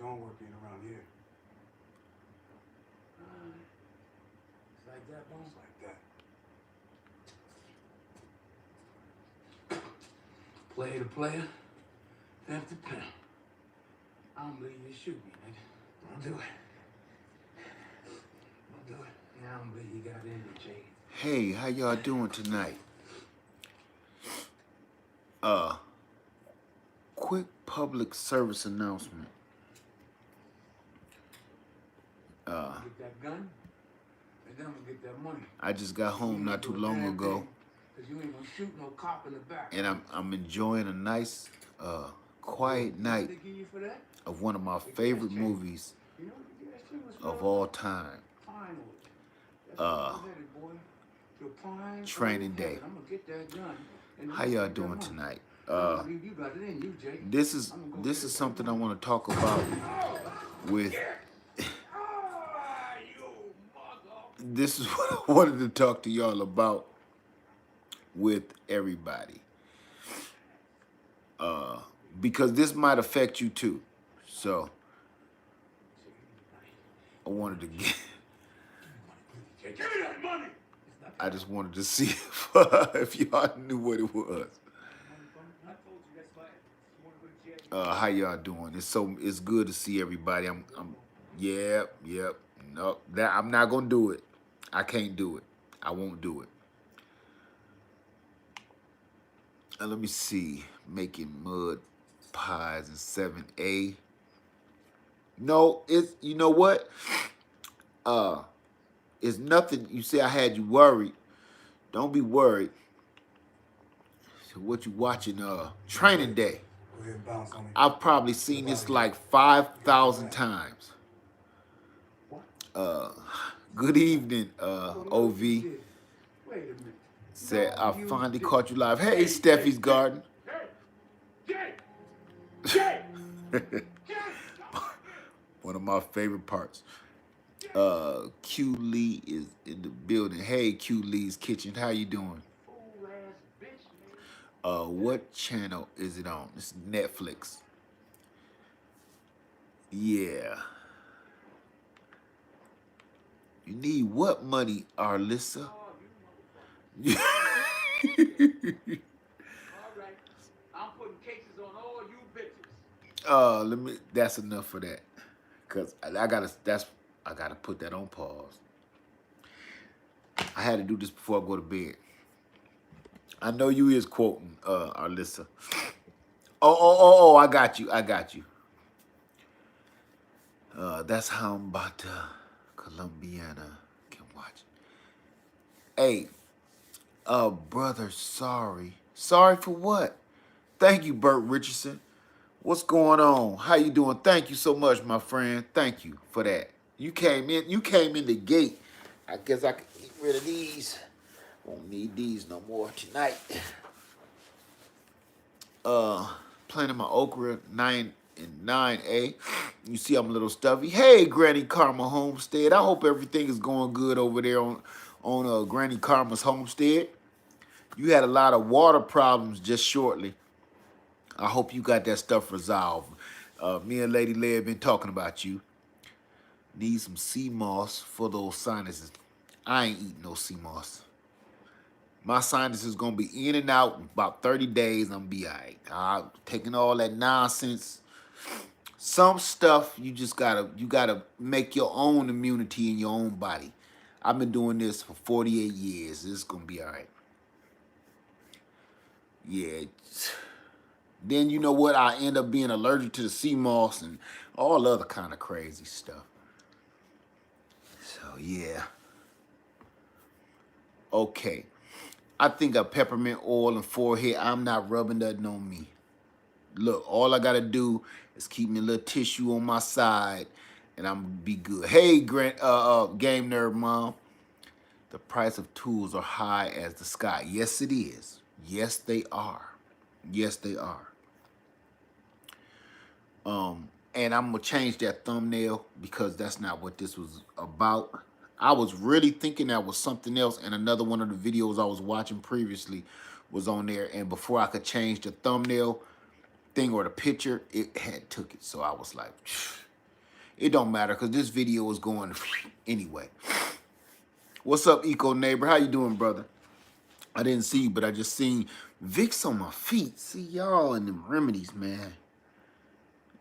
don't work in around here. It's like that, boy. It's like that. Player to player, pimp to pimp. I don't believe you shoot me, nigga. Don't do it. Don't do it. And I don't believe you got in the chain. Hey, how y'all doing tonight? Quick public service announcement. Get that gun, and then I'm gonna get that money. I just got home not too long ago, Cause you ain't gonna shoot no cop in the back. and I'm enjoying a nice, quiet night They give you for that? of one of my favorite movies You know, that shit was of real all time, fine with it. You're fine. Training Day. I'm gonna get that gun. And How y'all doing tonight? You got it in you, Jake. This is something I want to talk about with. This is what I wanted to talk to y'all about with everybody. Because this might affect you too. So I wanted to get. Give me that money. I just wanted to see if y'all knew what it was. How y'all doing? It's good to see everybody. Yep. No, that I'm not gonna do it. I can't do it. I won't do it. Let me see. Making mud pies in 7A. No, it's, you know what? It's nothing. You say I had you worried. Don't be worried. So what you watching? Training Day. Go ahead and bounce on me. I've probably seen this like 5,000 times. Good evening, OV. Wait a minute. Said I finally caught you live. Hey, Steffi's Garden. One of my favorite parts. Q Lee is in the building. Hey, Q Lee's Kitchen. How you doing? What channel is it on? It's Netflix. Yeah. You need what money, Arlissa? All right. I'm putting cases on all you bitches. That's enough for that. Cause I gotta put that on pause. I had to do this before I go to bed. I know you is quoting Arlissa. Oh, I got you. That's how I'm about to Colombiana can watch. Hey, brother, sorry. Sorry for what? Thank you, Bert Richardson. What's going on? How you doing? Thank you so much, my friend. Thank you for that. You came in the gate. I guess I can get rid of these. Won't need these no more tonight. Planting my okra 9 and 9A. You see I'm a little stuffy. Hey, Granny Karma Homestead. I hope everything is going good over there on Granny Karma's homestead. You had a lot of water problems just shortly. I hope you got that stuff resolved. Me and Lady Leia have been talking about you. Need some sea moss for those sinuses. I ain't eating no sea moss. My sinus is gonna be in and out in about 30 days. I'm gonna be all right. Taking all that nonsense. Some stuff you gotta make your own immunity in your own body. I've been doing this for 48 years. It's gonna be all right. Yeah. Then you know what? I end up being allergic to the sea moss and all other kind of crazy stuff. So yeah. Okay. I think of peppermint oil and forehead. I'm not rubbing nothing on me. Look, all I gotta do is keep me a little tissue on my side, and I'm gonna be good. Hey, Game Nerd Mom. The price of tools are high as the sky. Yes, it is. Yes, they are. Yes, they are. And I'm gonna change that thumbnail because that's not what this was about. I was really thinking that was something else, and another one of the videos I was watching previously was on there, and before I could change the thumbnail thing or the picture, it had took it. So I was like, It don't matter because this video is going anyway. What's up, Eco Neighbor? How you doing, brother? I didn't see you, but I just seen Vicks on my feet. See, y'all in them remedies, man.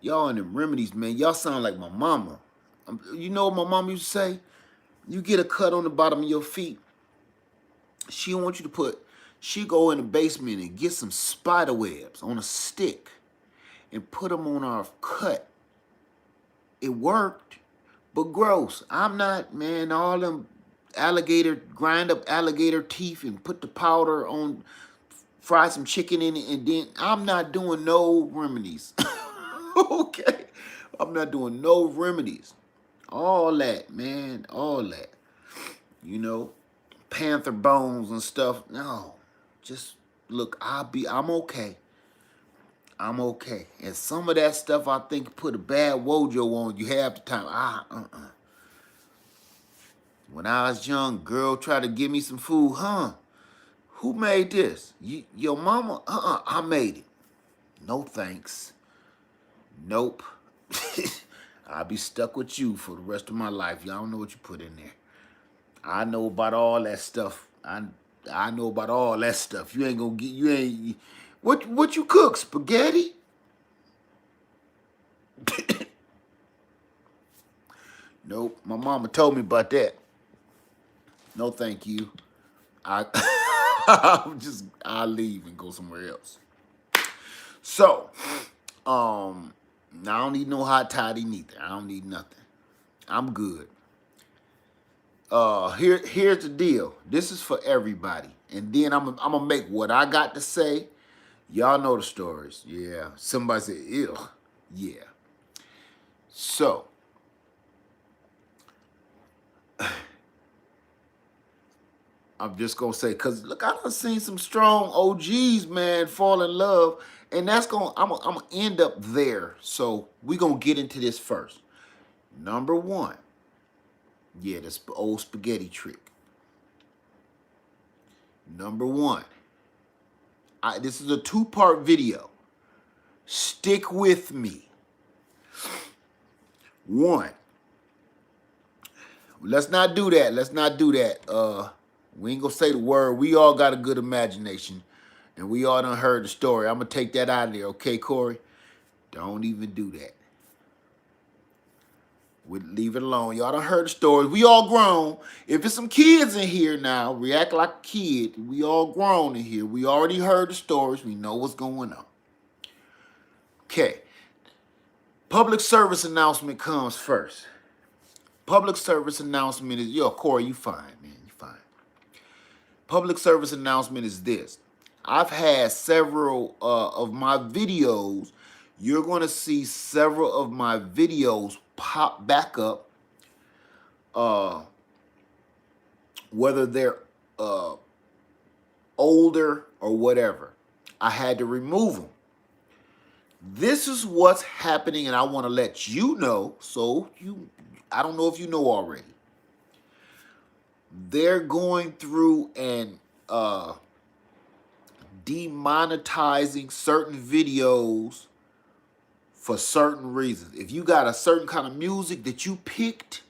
Y'all in them remedies, man. Y'all sound like my mama. You know what my mama used to say? You get a cut on the bottom of your feet. She don't want you to put, she go in the basement and get some spider webs on a stick and put them on our cut. It worked, but gross. I'm not, man, all them grind up alligator teeth and put the powder on, fry some chicken in it, and then I'm not doing no remedies. Okay? I'm not doing no remedies. All that, man, all that. You know, panther bones and stuff. No, just look, I'm okay. I'm okay. And some of that stuff I think put a bad wojo on you half the time. When I was young, girl tried to give me some food. Who made this? Your mama? I made it. No thanks. Nope. I'll be stuck with you for the rest of my life. Y'all don't know what you put in there. I know about all that stuff. I know about all that stuff. You ain't gonna get, you ain't, what you cook? Spaghetti? Nope. My mama told me about that. No, thank you. I'll leave and go somewhere else. So, I don't need no hot toddy neither. I don't need nothing. I'm good. Here's the deal. This is for everybody. And then I'm gonna make what I got to say. Y'all know the stories. Yeah. Somebody said, ew. Yeah. So, I'm just gonna say, cause look, I done seen some strong OGs, man, fall in love, and that's I'm gonna end up there. So we gonna get into this first. Number one, yeah, this old spaghetti trick. Number one, this is a 2-part video. Stick with me. One, let's not do that. Let's not do that. We ain't gonna say the word. We all got a good imagination, and we all done heard the story. I'm gonna take that out of there, okay, Corey? Don't even do that. We'll leave it alone. Y'all done heard the story. We all grown. If it's some kids in here now, react like a kid. We all grown in here. We already heard the stories. We know what's going on. Okay. Public service announcement comes first. Public service announcement is, yo, Corey, you fine, man. You fine. Public service announcement is this. I've had several of my videos. You're going to see several of my videos pop back up. Whether they're older or whatever. I had to remove them. This is what's happening, and I want to let you know, so I don't know if you know already. They're going through and demonetizing certain videos for certain reasons. If you got a certain kind of music that you picked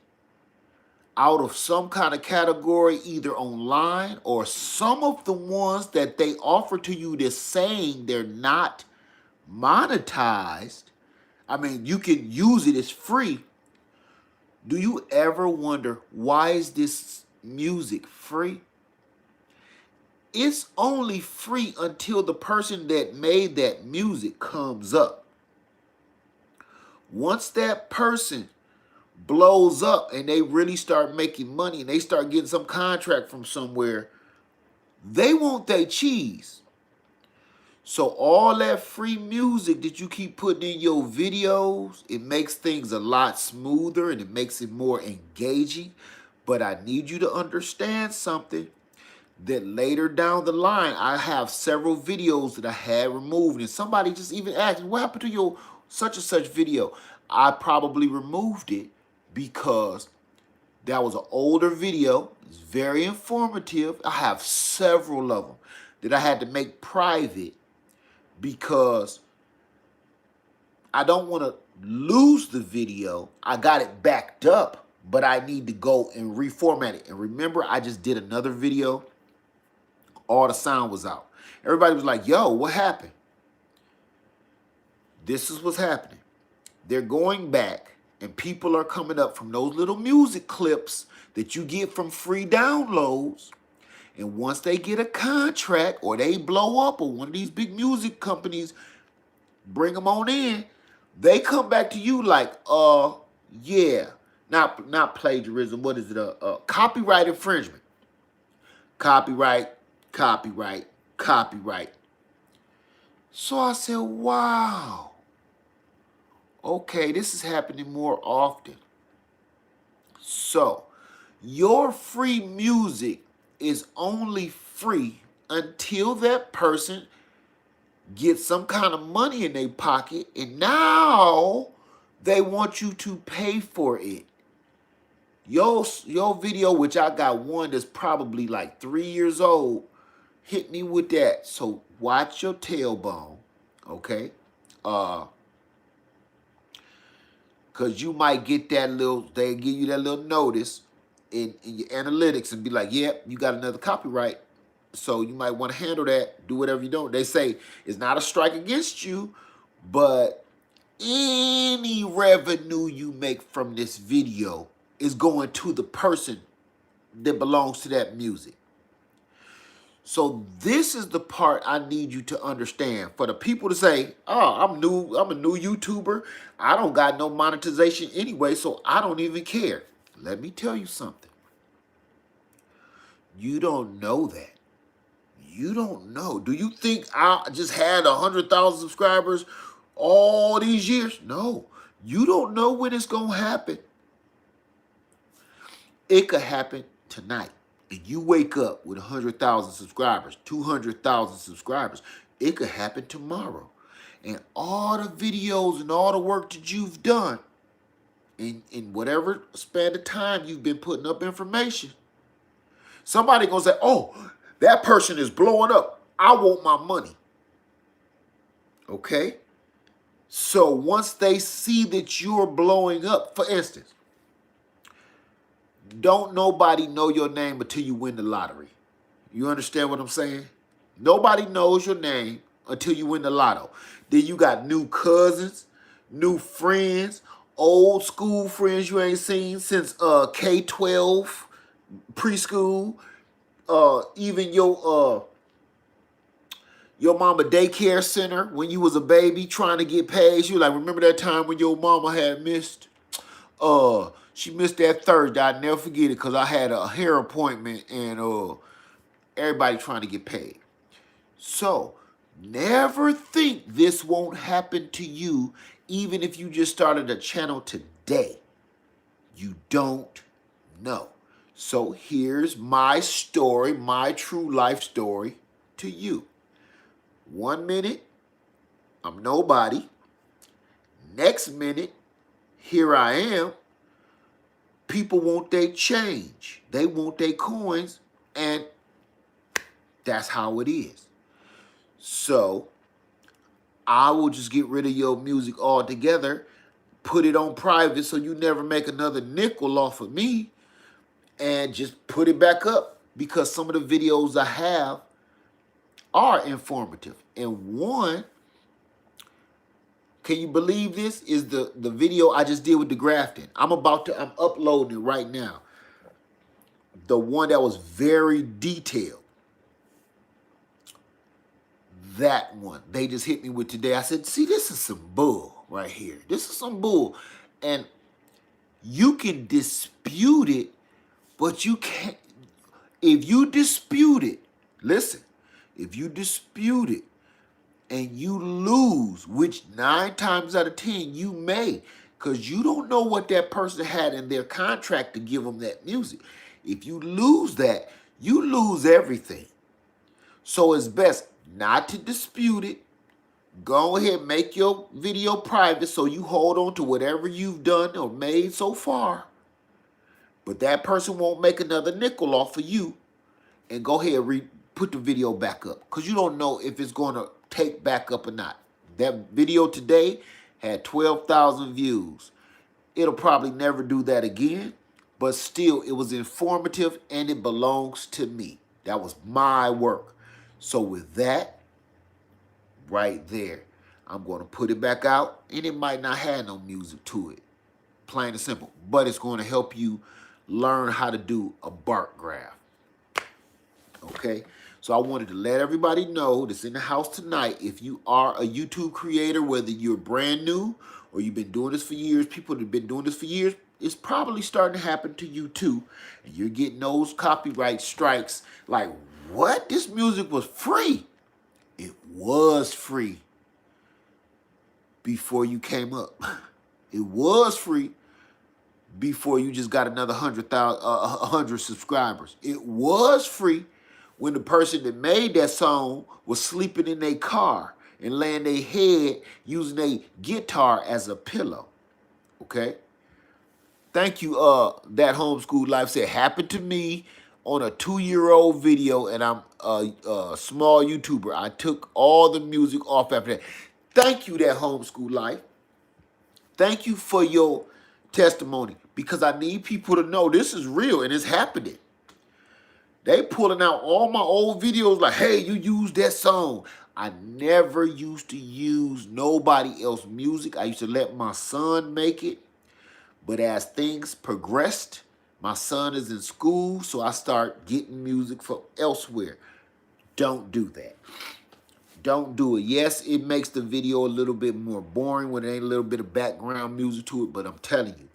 out of some kind of category, either online or some of the ones that they offer to you that's saying they're not monetized, I mean, you can use it, it's free. Do you ever wonder, why is this music free? It's only free until the person that made that music comes up. Once that person blows up and they really start making money and they start getting some contract from somewhere, they want their cheese. So all that free music that you keep putting in your videos, it makes things a lot smoother and it makes it more engaging. But I need you to understand something, that later down the line, I have several videos that I had removed. And somebody just even asked, what happened to your such and such video? I probably removed it because that was an older video. It's very informative. I have several of them that I had to make private because I don't want to lose the video, I got it backed up, but I need to go and reformat it. And remember, I just did another video. All the sound was out. Everybody was like, yo, what happened? This is what's happening. They're going back, and people are coming up from those little music clips that you get from free downloads. And once they get a contract or they blow up or one of these big music companies bring them on in, they come back to you like, yeah, not plagiarism. What is it? Copyright infringement. Copyright, copyright, copyright. So I said, wow. Okay, this is happening more often. So, your free music is only free until that person gets some kind of money in their pocket, and now they want you to pay for it. Your video, which I got one that's probably like 3 years old, hit me with that. So watch your tailbone, okay? Because you might get that little, they give you that little notice in your analytics and be like, yep, you got another copyright. So you might want to handle that, do whatever you don't. They say it's not a strike against you, but any revenue you make from this video is going to the person that belongs to that music. So this is the part I need you to understand. For the people to say, oh, I'm a new YouTuber. I don't got no monetization anyway, so I don't even care. Let me tell you something. You don't know that. You don't know. Do you think I just had 100,000 subscribers all these years? No. You don't know when it's going to happen. It could happen tonight. And you wake up with 100,000 subscribers, 200,000 subscribers. It could happen tomorrow. And all the videos and all the work that you've done in whatever span of time you've been putting up information, somebody going to say, oh, that person is blowing up. I want my money. Okay? So once they see that you're blowing up, for instance, don't nobody know your name until you win the lottery. You understand what I'm saying? Nobody knows your name until you win the lotto. Then you got new cousins, new friends, old school friends you ain't seen since K-12, preschool, even your mama daycare center when you was a baby trying to get paid. You like, remember that time when your mama had missed? She missed that Thursday. I'd never forget it because I had a hair appointment and everybody trying to get paid. So never think this won't happen to you even if you just started a channel today. You don't know. So here's my story, my true life story to you. 1 minute, I'm nobody. Next minute, here I am. People want their change. They want their coins, and that's how it is. So I will just get rid of your music altogether, put it on private so you never make another nickel off of me, and just put it back up because some of the videos I have are informative. And one, can you believe this, is the video I just did with the grafting. I'm uploading it right now. The one that was very detailed. That one, they just hit me with today. I said, see, this is some bull right here. This is some bull. And you can dispute it, but you can't. If you dispute it, listen, if you dispute it and you lose, which 9 times out of 10 you may, because you don't know what that person had in their contract to give them that music. If you lose that, you lose everything. So it's best not to dispute it. Go ahead, make your video private so you hold on to whatever you've done or made so far. But that person won't make another nickel off of you. And go ahead, put the video back up. Because you don't know if it's going to take back up or not. That video today had 12,000 views. It'll probably never do that again, but still, it was informative and it belongs to me. That was my work. So with that, right there, I'm going to put it back out, and it might not have no music to it, plain and simple, but it's going to help you learn how to do a bar graph. Okay, so I wanted to let everybody know that's in the house tonight, if you are a YouTube creator, whether you're brand new or you've been doing this for years, people that have been doing this for years, it's probably starting to happen to you too. And you're getting those copyright strikes like, what? This music was free. It was free before you came up. It was free before you just got another 100 subscribers. It was free when the person that made that song was sleeping in their car and laying their head using their guitar as a pillow. Okay? Thank you, That Homeschool Life said, happened to me on a 2-year-old video, and I'm a small YouTuber. I took all the music off after that. Thank you, That Homeschool Life. Thank you for your testimony, because I need people to know this is real and it's happening. They pulling out all my old videos like, hey, you used that song. I never used to use nobody else's music. I used to let my son make it. But as things progressed, my son is in school, so I start getting music from elsewhere. Don't do that. Don't do it. Yes, it makes the video a little bit more boring when there ain't a little bit of background music to it, but I'm telling you,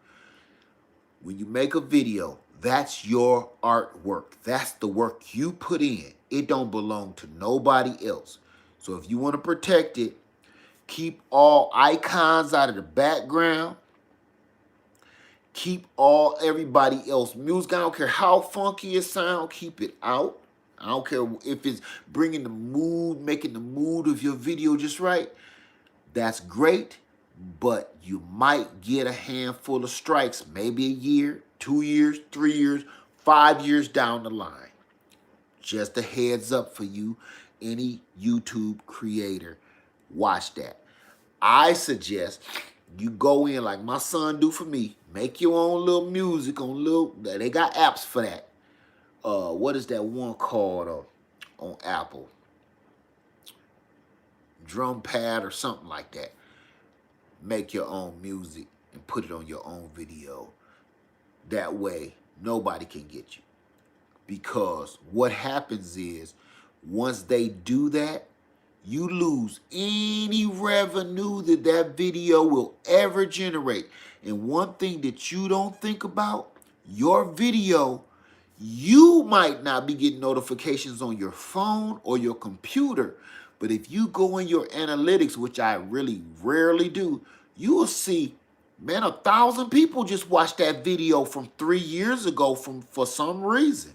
when you make a video, that's your artwork. That's the work you put in. It don't belong to nobody else. So if you want to protect it, keep all icons out of the background. Keep everybody else music. I don't care how funky it sounds, keep it out. I don't care if it's bringing the mood, making the mood of your video just right. That's great, but you might get a handful of strikes, maybe a year, 2 years, 3 years, 5 years down the line. Just a heads up for you, any YouTube creator. Watch that. I suggest you go in like my son do for me. Make your own little music on they got apps for that. What is that one called on Apple? Drum pad or something like that. Make your own music and put it on your own video. That way, nobody can get you. Because what happens is, once they do that, you lose any revenue that video will ever generate. And one thing that you don't think about, your video, you might not be getting notifications on your phone or your computer. But if you go in your analytics, which I really rarely do, you will see, man, 1,000 people just watched that video from 3 years ago for some reason.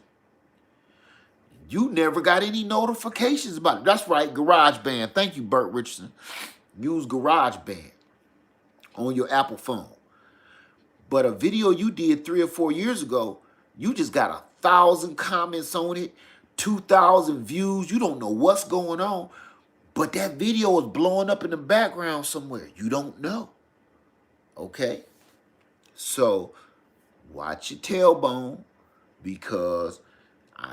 You never got any notifications about it. That's right, GarageBand. Thank you, Burt Richardson. Use GarageBand on your Apple phone. But a video you did 3 or 4 years ago, you just got 1,000 comments on it, 2,000 views. You don't know what's going on. But that video is blowing up in the background somewhere. You don't know. Okay? So, watch your tailbone, because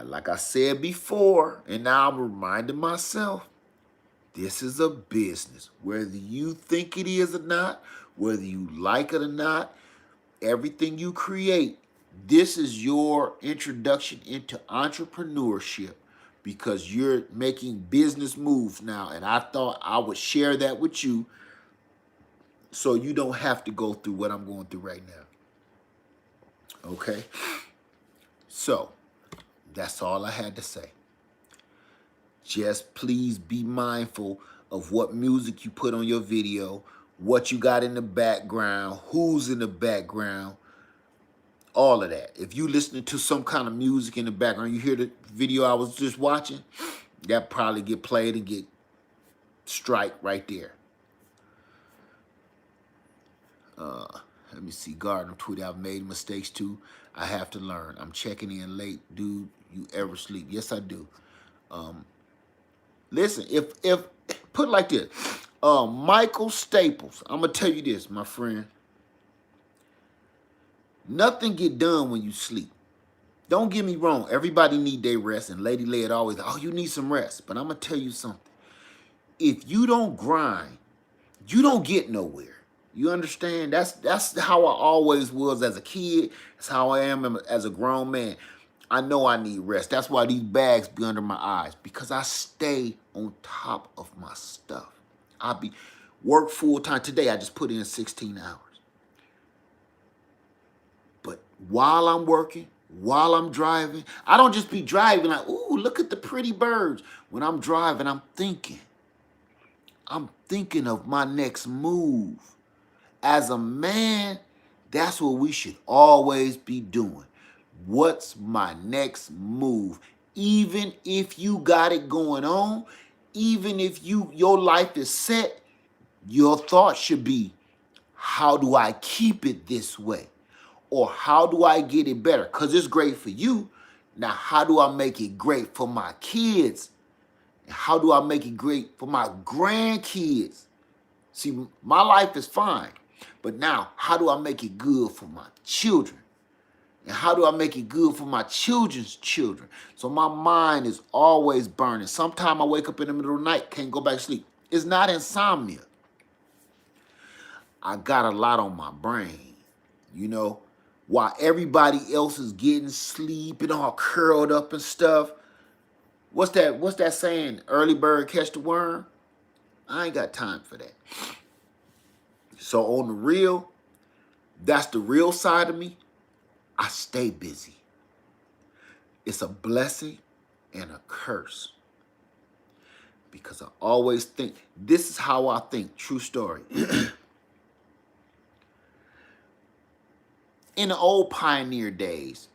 like I said before, and now I'm reminding myself, this is a business. Whether you think it is or not, whether you like it or not, everything you create, this is your introduction into entrepreneurship, because you're making business moves now. And I thought I would share that with you so you don't have to go through what I'm going through right now. Okay? So, that's all I had to say. Just please be mindful of what music you put on your video, what you got in the background, who's in the background, all of that. If you listening to some kind of music in the background, you hear the video I was just watching, that probably get played and get strike right there. Let me see. Gardner tweet, I've made mistakes too. I have to learn. I'm checking in late. Dude, you ever sleep? Yes, I do. Listen, if put it like this. Michael Staples. I'm gonna tell you this, my friend. Nothing get done when you sleep. Don't get me wrong. Everybody need their rest, and Lady Laird always, oh, you need some rest. But I'm gonna tell you something. If you don't grind, you don't get nowhere. You understand? That's how I always was as a kid. That's how I am as a grown man. I know I need rest. That's why these bags be under my eyes, because I stay on top of my stuff. I be work full time. Today I just put in 16 hours. But while I'm working, while I'm driving, I don't just be driving like, ooh, look at the pretty birds. When I'm driving, I'm thinking. I'm thinking of my next move. As a man, that's what we should always be doing. What's my next move? Even if you got it going on, even if your life is set, your thought should be, how do I keep it this way? Or how do I get it better? Because it's great for you. Now, how do I make it great for my kids? How do I make it great for my grandkids? See, my life is fine. But now, how do I make it good for my children? And how do I make it good for my children's children? So my mind is always burning. Sometimes I wake up in the middle of the night, can't go back to sleep. It's not insomnia. I got a lot on my brain, you know, while everybody else is getting sleep and all curled up and stuff. What's that saying? Early bird catch the worm? I ain't got time for that. So on the real, that's the real side of me. I stay busy. It's a blessing and a curse. Because I always think, this is how I think, true story. In the old pioneer days,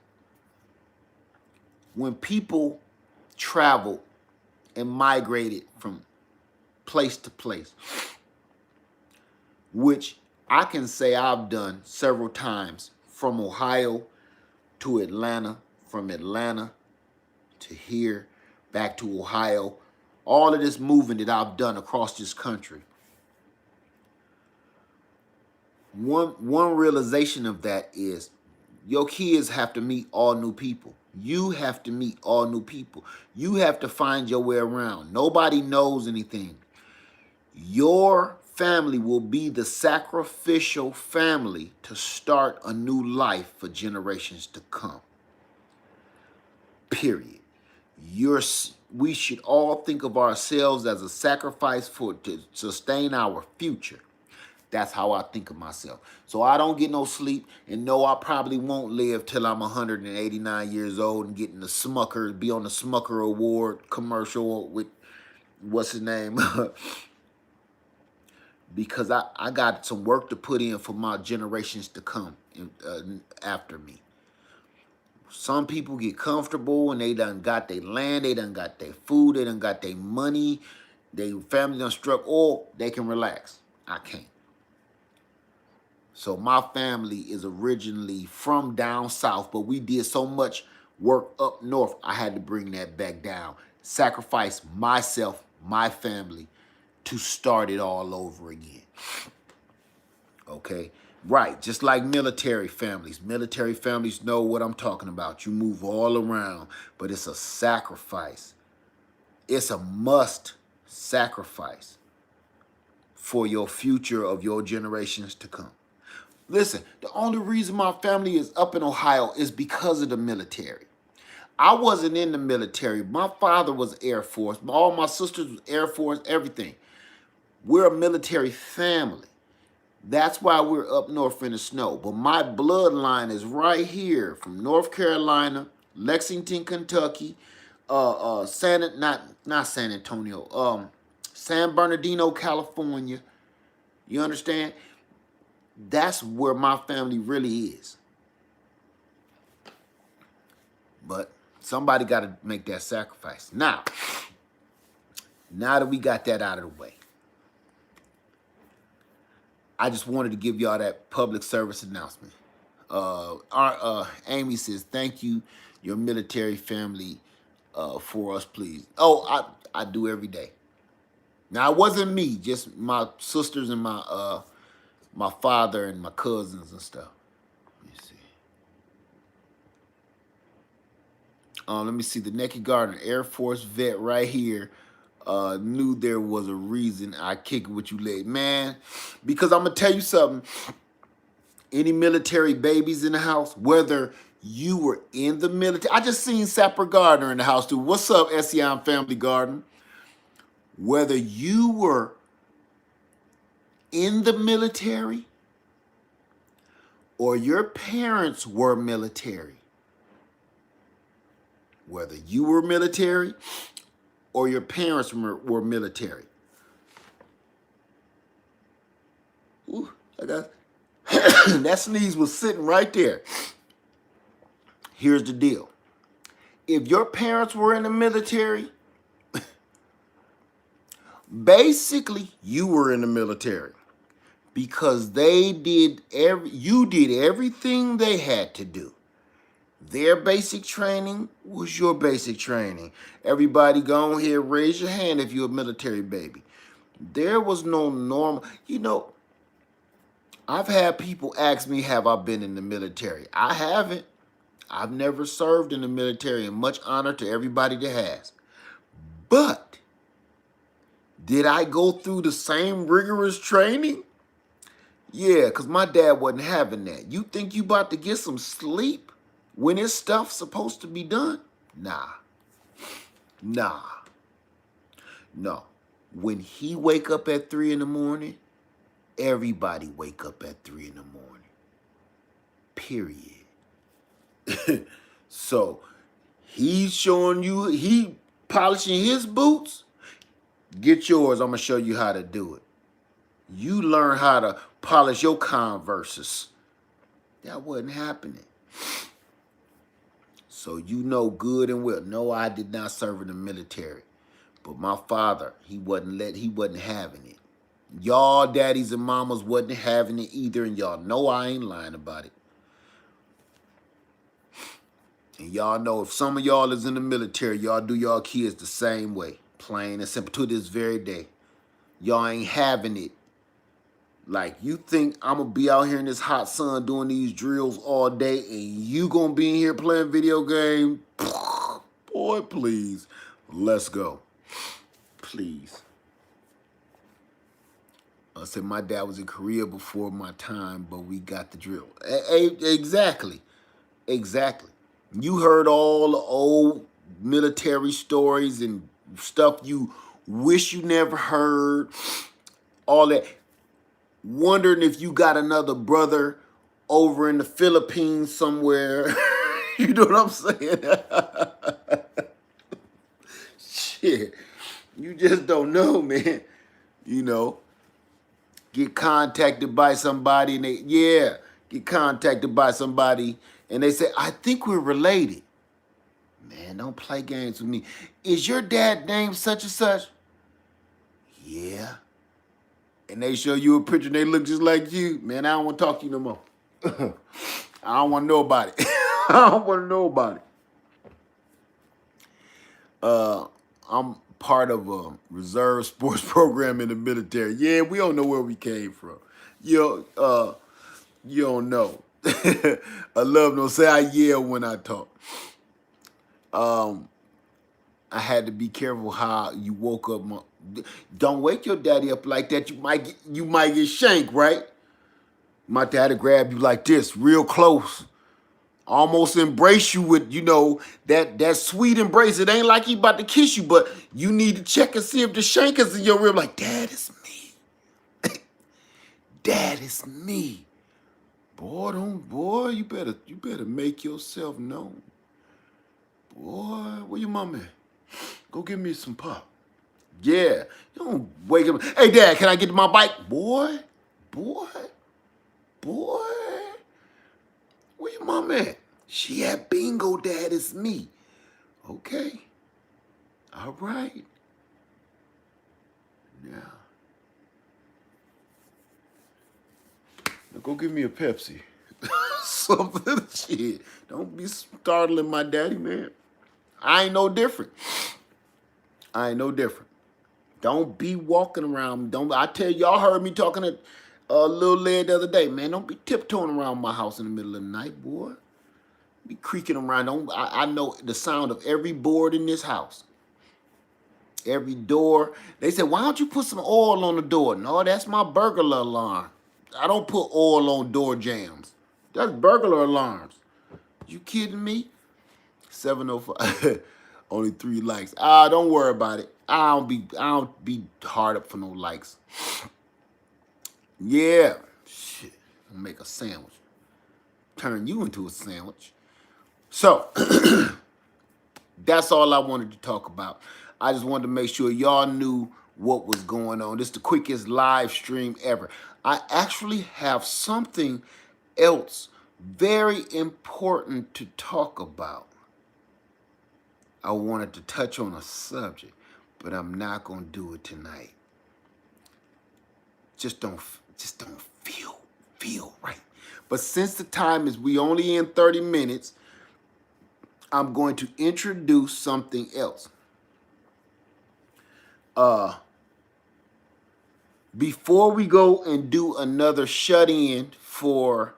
when people traveled and migrated from place to place, which I can say I've done several times, from Ohio to Atlanta, from Atlanta to here, back to Ohio, all of this moving that I've done across this country. One realization of that is your kids have to meet all new people. You have to meet all new people. You have to find your way around. Nobody knows anything. Your family will be the sacrificial family to start a new life for generations to come. Period. We should all think of ourselves as a sacrifice to sustain our future. That's how I think of myself. So I don't get no sleep, and no, I probably won't live till I'm 189 years old and get in the Smucker, be on the Smucker Award commercial with, what's his name? Because I got some work to put in for my generations to come after me. Some people get comfortable and they done got their land, they done got their food, they done got their money, their family done struck, or they can relax. I can't. So my family is originally from down south, but we did so much work up north, I had to bring that back down. Sacrifice myself, my family, to start it all over again. Okay? Right, just like military families. Military families know what I'm talking about. You move all around, but it's a sacrifice. It's a must sacrifice for your future of your generations to come. Listen, the only reason my family is up in Ohio is because of the military. I wasn't in the military. My father was Air Force. All my sisters was Air Force, everything. We're a military family. That's why we're up north in the snow. But my bloodline is right here from North Carolina, Lexington, Kentucky, not San Antonio, San Bernardino, California. You understand? That's where my family really is. But somebody got to make that sacrifice. Now that we got that out of the way, I just wanted to give y'all that public service announcement. Amy says, thank you, your military family, for us, please. Oh, I do every day. Now it wasn't me, just my sisters and my father and my cousins and stuff. Let me see. Let me see. The Naked Garden Air Force vet right here. Knew there was a reason I kick it with you late, man. Because I'm gonna tell you something. Any military babies in the house, whether you were in the military. I just seen Sapper Gardner in the house too. What's up, SEI Family Garden? Whether you were in the military or your parents were military, whether you were military or your parents were military. Ooh, I got that sneeze was sitting right there. Here's the deal. If your parents were in the military, basically you were in the military because you did everything they had to do. Their basic training was your basic training. Everybody go on here, raise your hand if you're a military baby. There was no normal, I've had people ask me, have I been in the military? I haven't. I've never served in the military, and much honor to everybody that has. But did I go through the same rigorous training? Yeah, because my dad wasn't having that. You think you about to get some sleep when this stuff's supposed to be done? Nah. No. When he wake up at 3 in the morning, everybody wake up at 3 in the morning. Period. So he's showing you, he polishing his boots. Get yours. I'm going to show you how to do it. You learn how to polish your Converses. That wasn't happening. So you know good and well. No, I did not serve in the military. But my father, he wasn't having it. Y'all daddies and mamas wasn't having it either, and y'all know I ain't lying about it. And y'all know if some of y'all is in the military, y'all do y'all kids the same way. Plain and simple to this very day. Y'all ain't having it. Like, you think I'm going to be out here in this hot sun doing these drills all day and you going to be in here playing video game? Boy, please. Let's go. Please. I said my dad was in Korea before my time, but we got the drill. Exactly. You heard all the old military stories and stuff you wish you never heard. All that. Wondering if you got another brother over in the Philippines somewhere. You know what I'm saying? Shit. You just don't know, man. Get contacted by somebody and get contacted by somebody and they say, I think we're related. Man, don't play games with me. Is your dad named such and such? Yeah. And they show you a picture and they look just like you. Man, I don't want to talk to you no more. I don't want to know about it. I don't want to know about it. I'm part of a reserve sports program in the military. Yeah, we don't know where we came from. You don't know. I love no say I yell when I talk. I had to be careful how you woke up. Don't wake your daddy up like that. You might get shanked, right? My daddy grab you like this, real close. Almost embrace you with, that sweet embrace. It ain't like he about to kiss you, but you need to check and see if the shank is in your rib. Like, Dad, it's me. Dad, it's me. Boy, you better make yourself known. Boy, where your mom at? Go give me some pop. Yeah, you don't wake up. Hey, Dad, can I get to my bike? Boy. Where your mom at? She at bingo, Dad, it's me. Okay. All right. Now go give me a Pepsi. Something. Shit. Don't be startling my daddy, man. I ain't no different. Don't be walking around. Don't I tell y'all heard me talking to little lad the other day, man. Don't be tiptoeing around my house in the middle of the night, boy. Be creaking around. I know the sound of every board in this house. Every door. They said, why don't you put some oil on the door? No, that's my burglar alarm. I don't put oil on door jams. That's burglar alarms. You kidding me? 705. Only 3 likes. Don't worry about it. I don't be hard up for no likes. Yeah. Shit. I'll make a sandwich. Turn you into a sandwich. So that's all I wanted to talk about. I just wanted to make sure y'all knew what was going on. This is the quickest live stream ever. I actually have something else very important to talk about. I wanted to touch on a subject, but I'm not gonna do it tonight. Just don't feel right. But since the time is we only in 30 minutes, I'm going to introduce something else. Before we go and do another shut-in for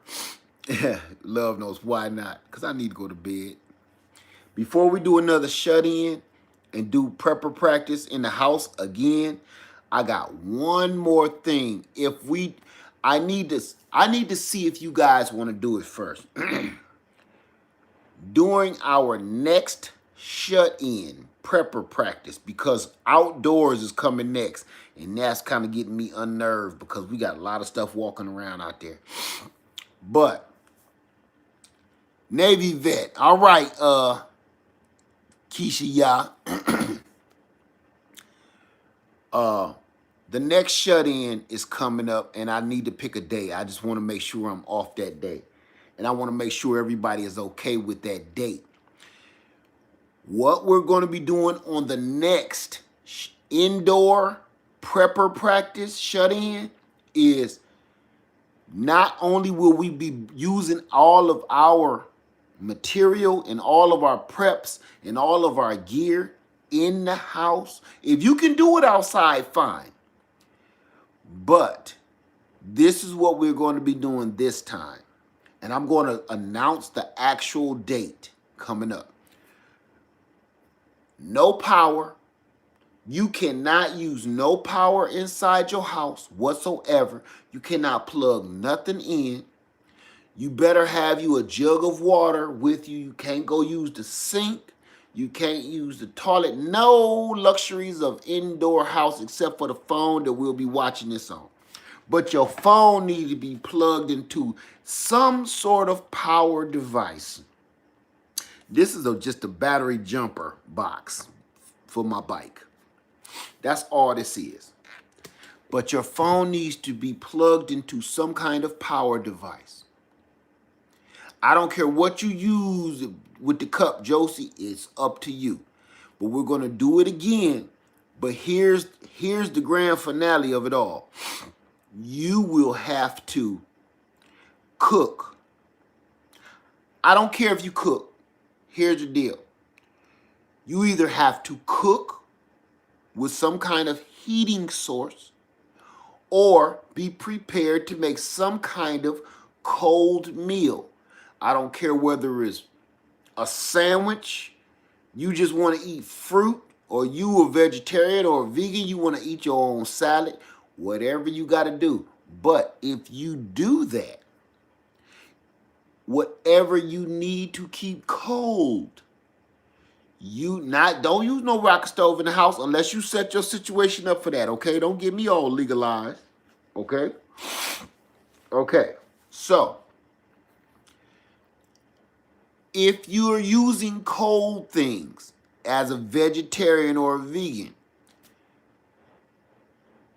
love knows why not, because I need to go to bed. Before we do another shut-in and do prepper practice in the house again, I got one more thing. I need to see if you guys want to do it first. During our next shut-in prepper practice, because outdoors is coming next, and that's kind of getting me unnerved because we got a lot of stuff walking around out there. But Navy vet, all right, Keisha Ya. The next shut-in is coming up, and I need to pick a day. I just want to make sure I'm off that day. And I want to make sure everybody is okay with that date. What we're going to be doing on the next indoor prepper practice shut-in is not only will we be using all of our material and all of our preps and all of our gear in the house. If you can do it outside, fine. But this is what we're going to be doing this time. And I'm going to announce the actual date coming up. No power. You cannot use no power inside your house whatsoever. You cannot plug nothing in. You better have you a jug of water with you. You can't go use the sink. You can't use the toilet. No luxuries of indoor house except for the phone that we'll be watching this on. But your phone needs to be plugged into some sort of power device. This is just a battery jumper box for my bike. That's all this is. But your phone needs to be plugged into some kind of power device. I don't care what you use with the cup, Josie, it's up to you. But we're going to do it again. But here's the grand finale of it all. You will have to cook. I don't care if you cook. Here's the deal. You either have to cook with some kind of heating source or be prepared to make some kind of cold meal. I don't care whether it's a sandwich, you just want to eat fruit, or you a vegetarian or a vegan, you want to eat your own salad, whatever you got to do. But if you do that, whatever you need to keep cold, don't use no rocket stove in the house unless you set your situation up for that, okay? Don't get me all legalized, okay? Okay, so if you're using cold things as a vegetarian or a vegan,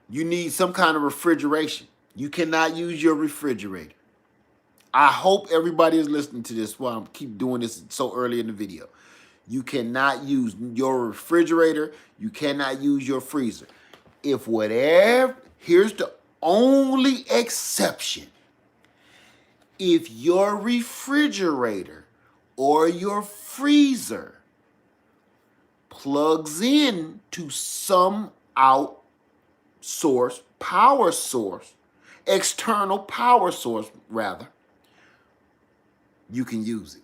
you need some kind of refrigeration. You cannot use your refrigerator. I hope everybody is listening to this while I keep doing this so early in the video. You cannot use your refrigerator. You cannot use your freezer. Here's the only exception. If your refrigerator or your freezer plugs in to some outdoor source, power source, external power source rather, you can use it.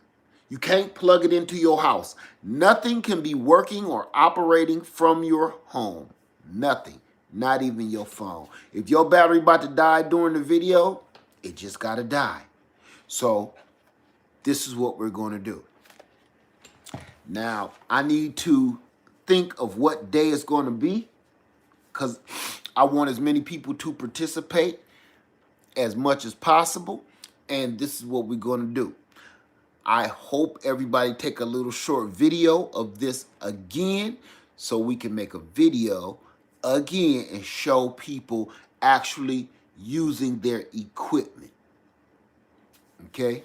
You can't plug it into your house. Nothing can be working or operating from your home. Nothing. Not even your phone. If your battery about to die during the video, it just gotta die. So this is what we're going to do. Now, I need to think of what day it's going to be because I want as many people to participate as much as possible. And this is what we're going to do. I hope everybody take a little short video of this again so we can make a video again and show people actually using their equipment. Okay?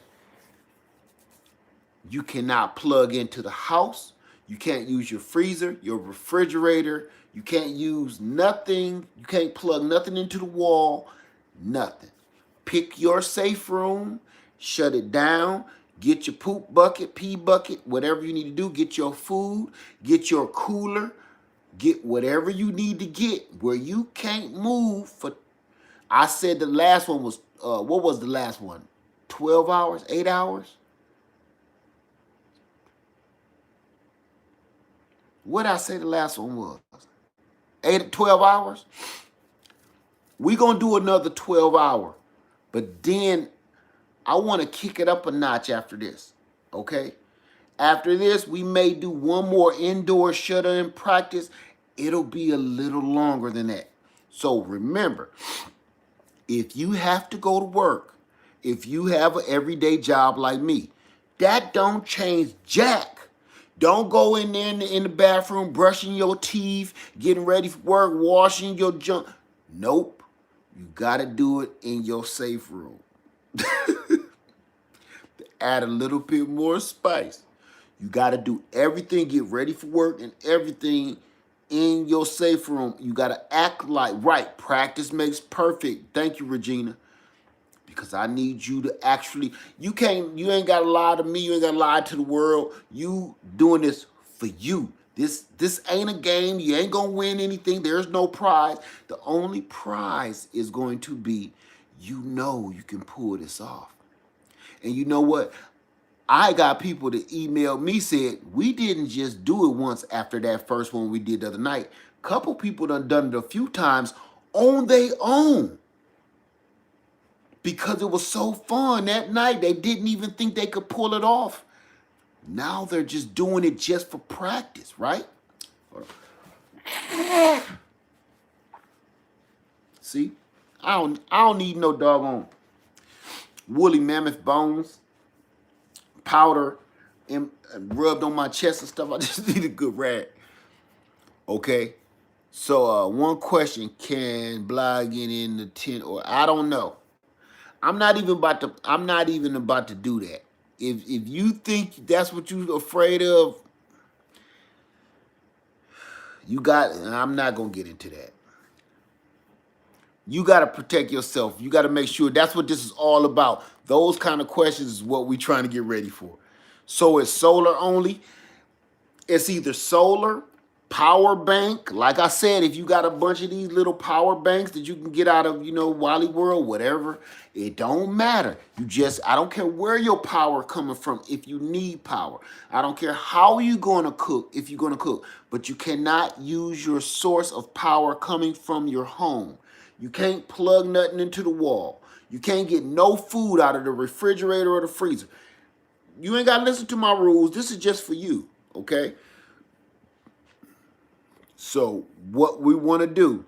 You cannot plug into the house. You can't use your freezer, your refrigerator. You can't use nothing. You can't plug nothing into the wall. Nothing. Pick your safe room, shut it down, get your poop bucket, pee bucket, whatever you need to do. Get your food, get your cooler, get whatever you need to get where you can't move for. I said the last one was, what was the last one? 12 hours, 8 hours? What did I say the last one was? 12 hours? We're going to do another 12 hour. But then I want to kick it up a notch after this. Okay? After this, we may do one more indoor shut-in practice. It'll be a little longer than that. So remember, if you have to go to work, if you have an everyday job like me, that don't change jack. Don't go in there in the bathroom, brushing your teeth, getting ready for work, washing your junk. Nope. You got to do it in your safe room. Add a little bit more spice. You got to do everything, get ready for work and everything in your safe room. You got to act like, right, practice makes perfect. Thank you, Regina. Because I need you to actually, you ain't got to lie to me, you ain't got to lie to the world. You doing this for you. This ain't a game. You ain't going to win anything. There's no prize. The only prize is going to be, you know you can pull this off. And you know what? I got people that emailed me, said, we didn't just do it once after that first one we did the other night. Couple people done it a few times on their own. Because it was so fun that night. They didn't even think they could pull it off. Now they're just doing it just for practice, right? See? I don't need no doggone woolly mammoth bones, powder, and rubbed on my chest and stuff. I just need a good rag. Okay? So one question, can blah get in the tent or I don't know. I'm not even about to do that. If you think that's what you're afraid of, I'm not gonna get into that. You gotta protect yourself. You gotta make sure that's what this is all about. Those kind of questions is what we're trying to get ready for. So it's solar only. It's either solar, power bank. Like I said, if you got a bunch of these little power banks that you can get out of, Wally World, whatever, it don't matter. I don't care where your power coming from if you need power. I don't care how you going to cook if you're going to cook. But you cannot use your source of power coming from your home. You can't plug nothing into the wall. You can't get no food out of the refrigerator or the freezer. You ain't got to listen to my rules. This is just for you, okay? So what we want to do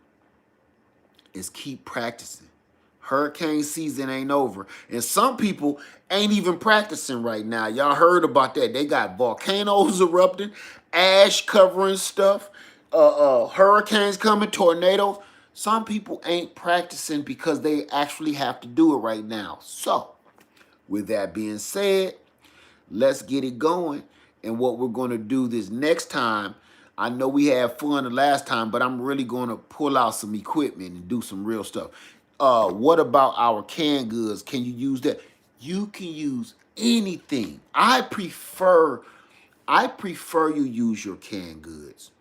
is keep practicing. Hurricane season ain't over. And some people ain't even practicing right now. Y'all heard about that. They got volcanoes erupting, ash covering stuff, hurricanes coming, tornadoes. Some people ain't practicing because they actually have to do it right now. So, with that being said, let's get it going. And what we're going to do this next time, I know we had fun the last time, but I'm really going to pull out some equipment and do some real stuff. What about our canned goods? Can you use that? You can use anything. I prefer you use your canned goods.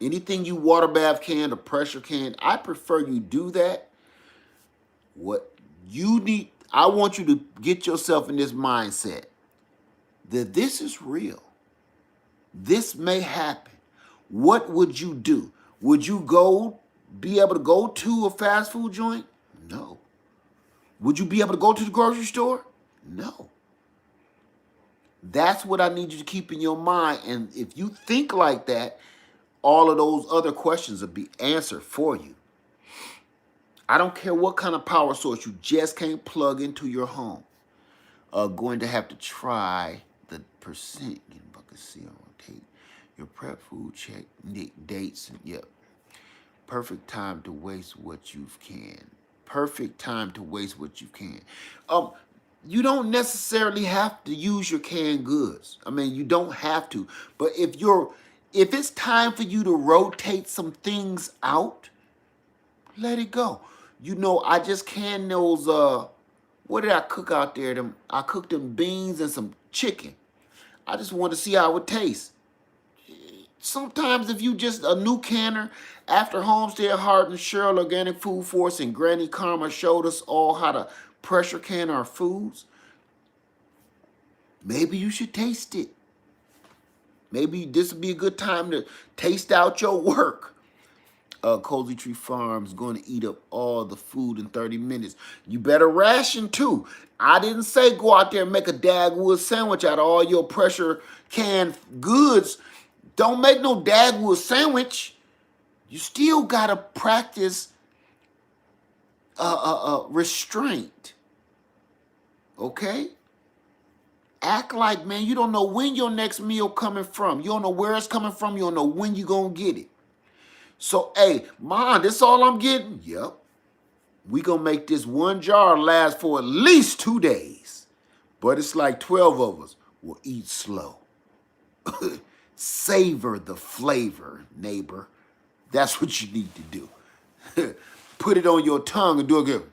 Anything you water bath can or pressure can, I prefer you do that. What you need, I want you to get yourself in this mindset that this is real. This may happen. What would you do? Would you be able to go to a fast food joint? No. Would you be able to go to the grocery store? No. That's what I need you to keep in your mind. And if you think like that, all of those other questions will be answered for you. I don't care what kind of power source you just can't plug into your home. Going to have to try the percent. Get a bucket seal, rotate your prep food check dates. Yep. Perfect time to waste what you can. Perfect time to waste what you can. You don't necessarily have to use your canned goods. I mean, you don't have to. But if it's time for you to rotate some things out, let it go. You know, I just canned those what did I cook out there? I cooked them beans and some chicken. I just wanted to see how it would taste. Sometimes if you just a new canner, after Homestead Heart and Cheryl Organic Food Force and Granny Karma showed us all how to pressure can our foods, maybe you should taste it. Maybe this would be a good time to taste out your work. Cozy Tree Farms going to eat up all the food in 30 minutes. You better ration too. I didn't say go out there and make a Dagwood sandwich out of all your pressure canned goods. Don't make no Dagwood sandwich. You still got to practice restraint. Okay? Act like, man, you don't know when your next meal coming from. You don't know where it's coming from. You don't know when you going to get it. So, hey, Mom, this all I'm getting? Yep. We going to make this one jar last for at least 2 days. But it's like 12 of us will eat slow. Savor the flavor, neighbor. That's what you need to do. Put it on your tongue and do it good.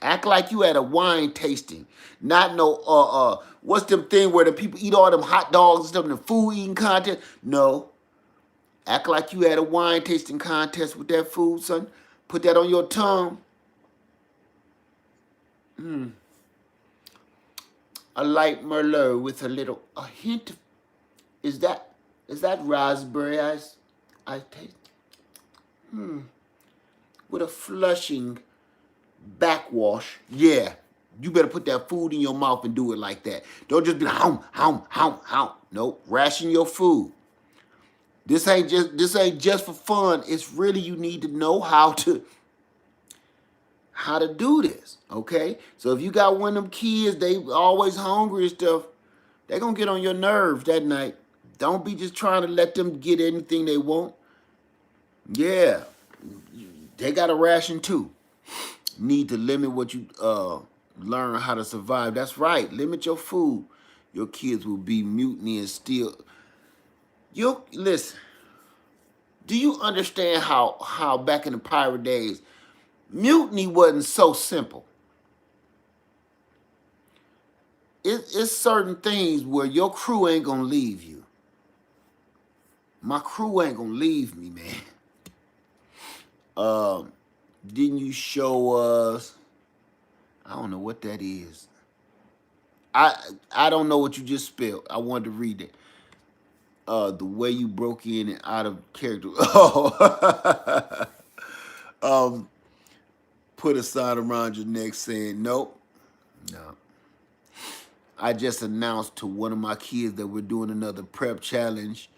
Act like you at a wine tasting. Not no, what's them thing where the people eat all them hot dogs and stuff in the food eating contest? No. Act like you had a wine tasting contest with that food, son. Put that on your tongue. A light Merlot with a hint of, is that raspberry I taste? With a flushing backwash. Yeah. You better put that food in your mouth and do it like that. Don't just be like, hum. Nope. Ration your food. This ain't just for fun. It's really you need to know how to do this, okay? So if you got one of them kids, they always hungry and stuff, they gonna get on your nerves that night. Don't be just trying to let them get anything they want. Yeah, they got a ration too. Need to limit what you learn how to survive. That's right. Limit your food. Your kids will be mutiny and steal. Listen, do you understand how back in the pirate days, mutiny wasn't so simple? It's certain things where your crew ain't gonna leave you. My crew ain't gonna leave me, man. Didn't you show us? I don't know what that is. I don't know what you just spelled. I wanted to read it. The way you broke in and out of character. Oh. Put a sign around your neck saying, nope. No. I just announced to one of my kids that we're doing another prep challenge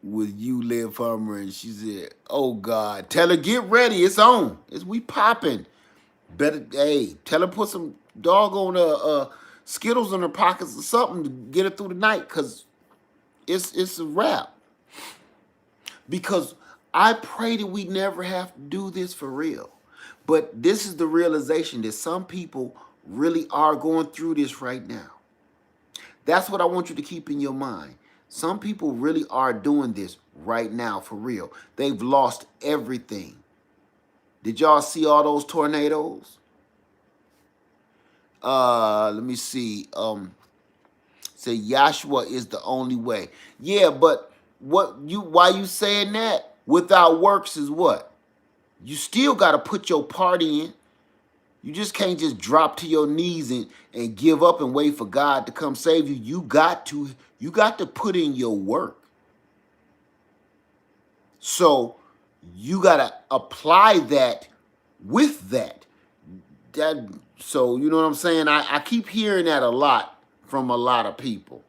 with you, Liv Farmer, and she said, oh God, tell her get ready, it's on. We popping. Better, hey, tell her put some doggone Skittles in her pockets or something to get her through the night, because it's a wrap. Because I pray that we never have to do this for real. But this is the realization that some people really are going through this right now. That's what I want you to keep in your mind. Some people really are doing this right now for real. They've lost everything. Did y'all see all those tornadoes? Let me see. Say Yahshua is the only way. Yeah, but Why you saying that? Without works is what? You still got to put your part in. You just can't just drop to your knees and give up and wait for God to come save you. You got to put in your work. So you got to apply that with that. So you know what I'm saying? I keep hearing that a lot from a lot of people.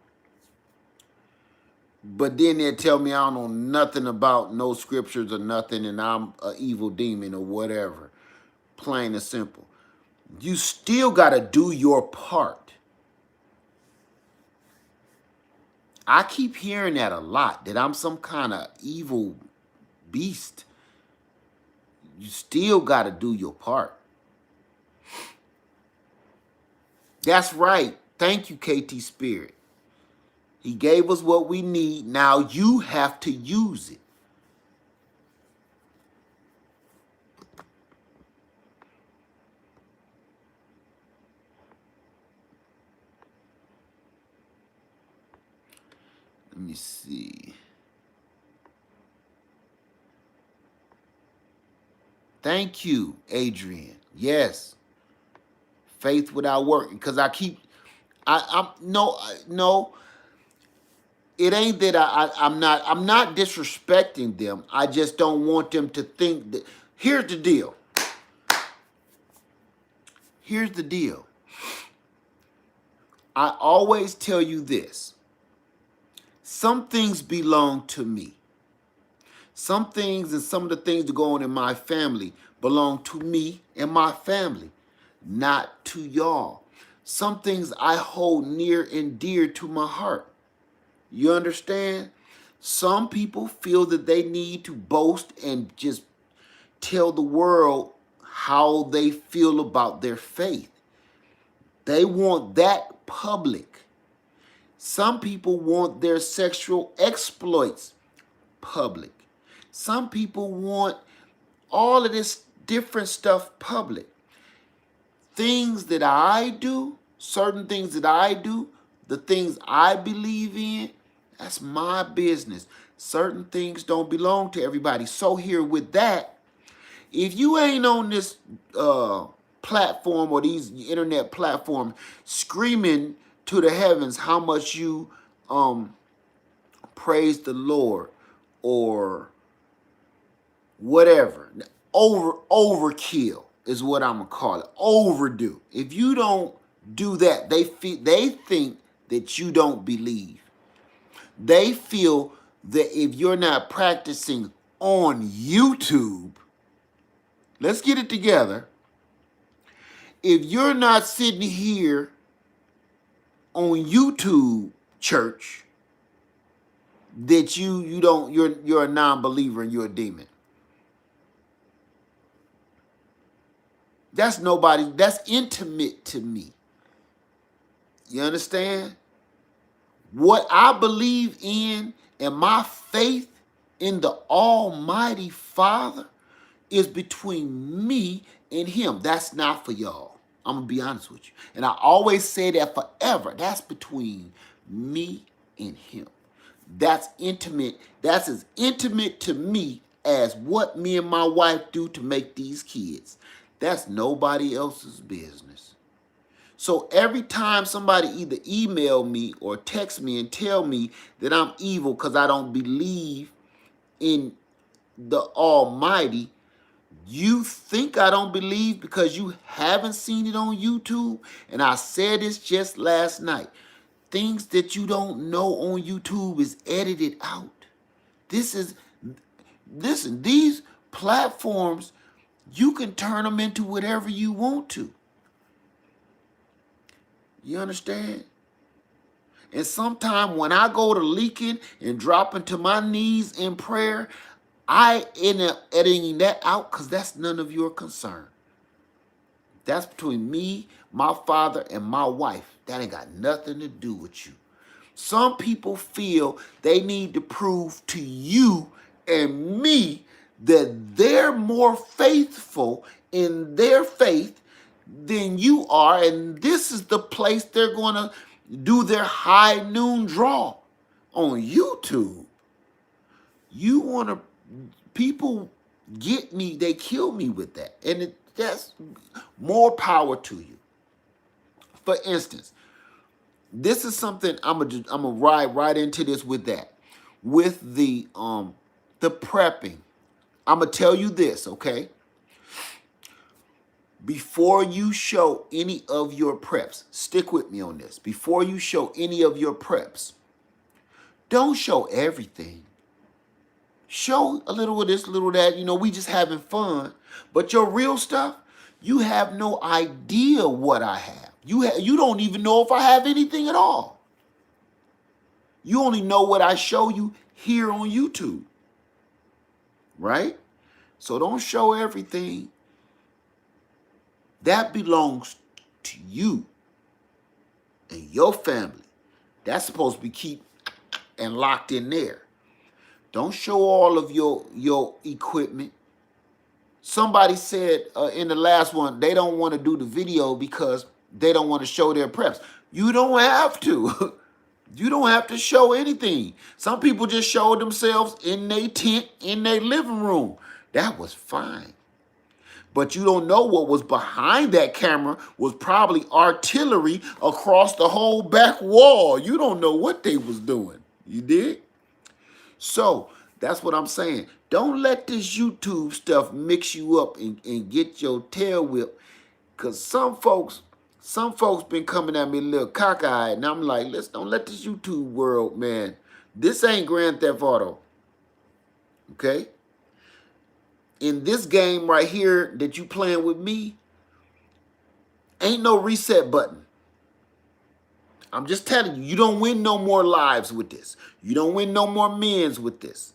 But then they tell me I don't know nothing about no scriptures or nothing, and I'm an evil demon or whatever. Plain and simple. You still got to do your part. I keep hearing that a lot, that I'm some kind of evil beast. You still got to do your part. That's right. Thank you, KT Spirit. He gave us what we need. Now you have to use it. Let me see. Thank you, Adrian. Yes. Faith without work. Because no, it ain't that I'm not disrespecting them. I just don't want them to think that. Here's the deal. Here's the deal. I always tell you this. Some things belong to me. Some things and some of the things that go on in my family belong to me and my family, not to y'all. Some things I hold near and dear to my heart. You understand? Some people feel that they need to boast and just tell the world how they feel about their faith. They want that public. Some people want their sexual exploits public. Some people want all of this different stuff public. Things that I do, certain things that I do, the things I believe in, that's my business. Certain things don't belong to everybody. So here with that, if you ain't on this platform or these internet platforms screaming to the heavens how much you praise the Lord or whatever, overkill is what I'm gonna call it. Overdo. If you don't do that, they think that you don't believe. They feel that if you're not practicing on YouTube, let's get it together. If you're not sitting here on YouTube, church, that you're a non-believer and you're a demon. That's intimate to me. You understand? What I believe in and my faith in the Almighty Father is between me and him. That's not for y'all. I'm going to be honest with you. And I always say that forever. That's between me and him. That's intimate. That's as intimate to me as what me and my wife do to make these kids. That's nobody else's business. So every time somebody either email me or text me and tell me that I'm evil because I don't believe in the Almighty, you think I don't believe because you haven't seen it on YouTube? And I said this just last night. Things that you don't know on YouTube is edited out. Listen, these platforms, you can turn them into whatever you want to. You understand? And sometimes when I go to leaking and dropping to my knees in prayer, I end up editing that out because that's none of your concern. That's between me, my father, and my wife. That ain't got nothing to do with you. Some people feel they need to prove to you and me that they're more faithful in their faith than you are, and this is the place they're going to do their high noon draw on YouTube. You want to, people get me, they kill me with that. And that's more power to you. For instance, this is something I'm gonna ride right into this with that. With the prepping. I'm gonna tell you this, okay? Before you show any of your preps, stick with me on this. Before you show any of your preps, don't show everything. Show a little of this, a little of that. You know, we just having fun. But your real stuff, you have no idea what I have. You don't even know if I have anything at all. You only know what I show you here on YouTube. Right? So don't show everything. That belongs to you and your family. That's supposed to be keep and locked in there. Don't show all of your equipment. Somebody said in the last one, they don't want to do the video because they don't want to show their preps. You don't have to. You don't have to show anything. Some people just showed themselves in their tent, in their living room. That was fine. But you don't know what was behind that camera was probably artillery across the whole back wall. You don't know what they was doing. You did? So that's what I'm saying. Don't let this YouTube stuff mix you up and get your tail whipped. Cause some folks been coming at me a little cockeyed, and I'm like, let's don't let this YouTube world, man. This ain't Grand Theft Auto. Okay? In this game right here that you playing with me, ain't no reset button. I'm just telling you, you don't win no more lives with this. You don't win no more mens with this.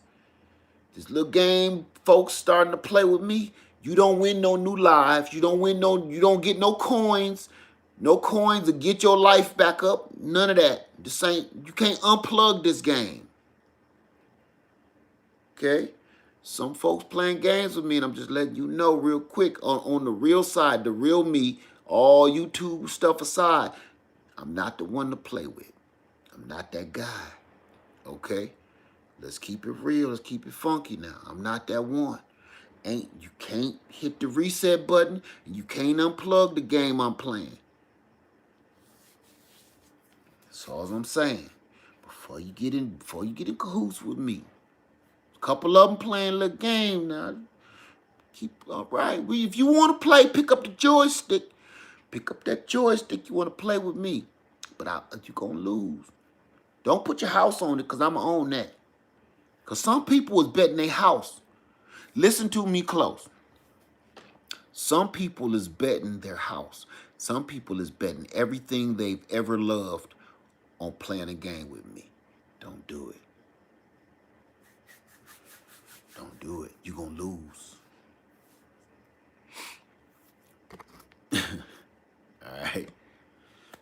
This little game, folks starting to play with me, you don't win no new lives. You don't get no coins. No coins to get your life back up. None of that. You can't unplug this game. Okay? Some folks playing games with me, and I'm just letting you know real quick on the real side, the real me, all YouTube stuff aside, I'm not the one to play with. I'm not that guy. Okay? Let's keep it real. Let's keep it funky now. I'm not that one. You can't hit the reset button, and you can't unplug the game I'm playing. That's all I'm saying. Before you get in cahoots with me. A couple of them playing a little game now. All right. If you want to play, pick up the joystick. Pick up that joystick. You want to play with me. But you're going to lose. Don't put your house on it because I'm going to own that. Because some people is betting their house. Listen to me close. Some people is betting their house. Some people is betting everything they've ever loved on playing a game with me. Don't do it. Don't do it. You're going to lose. All right.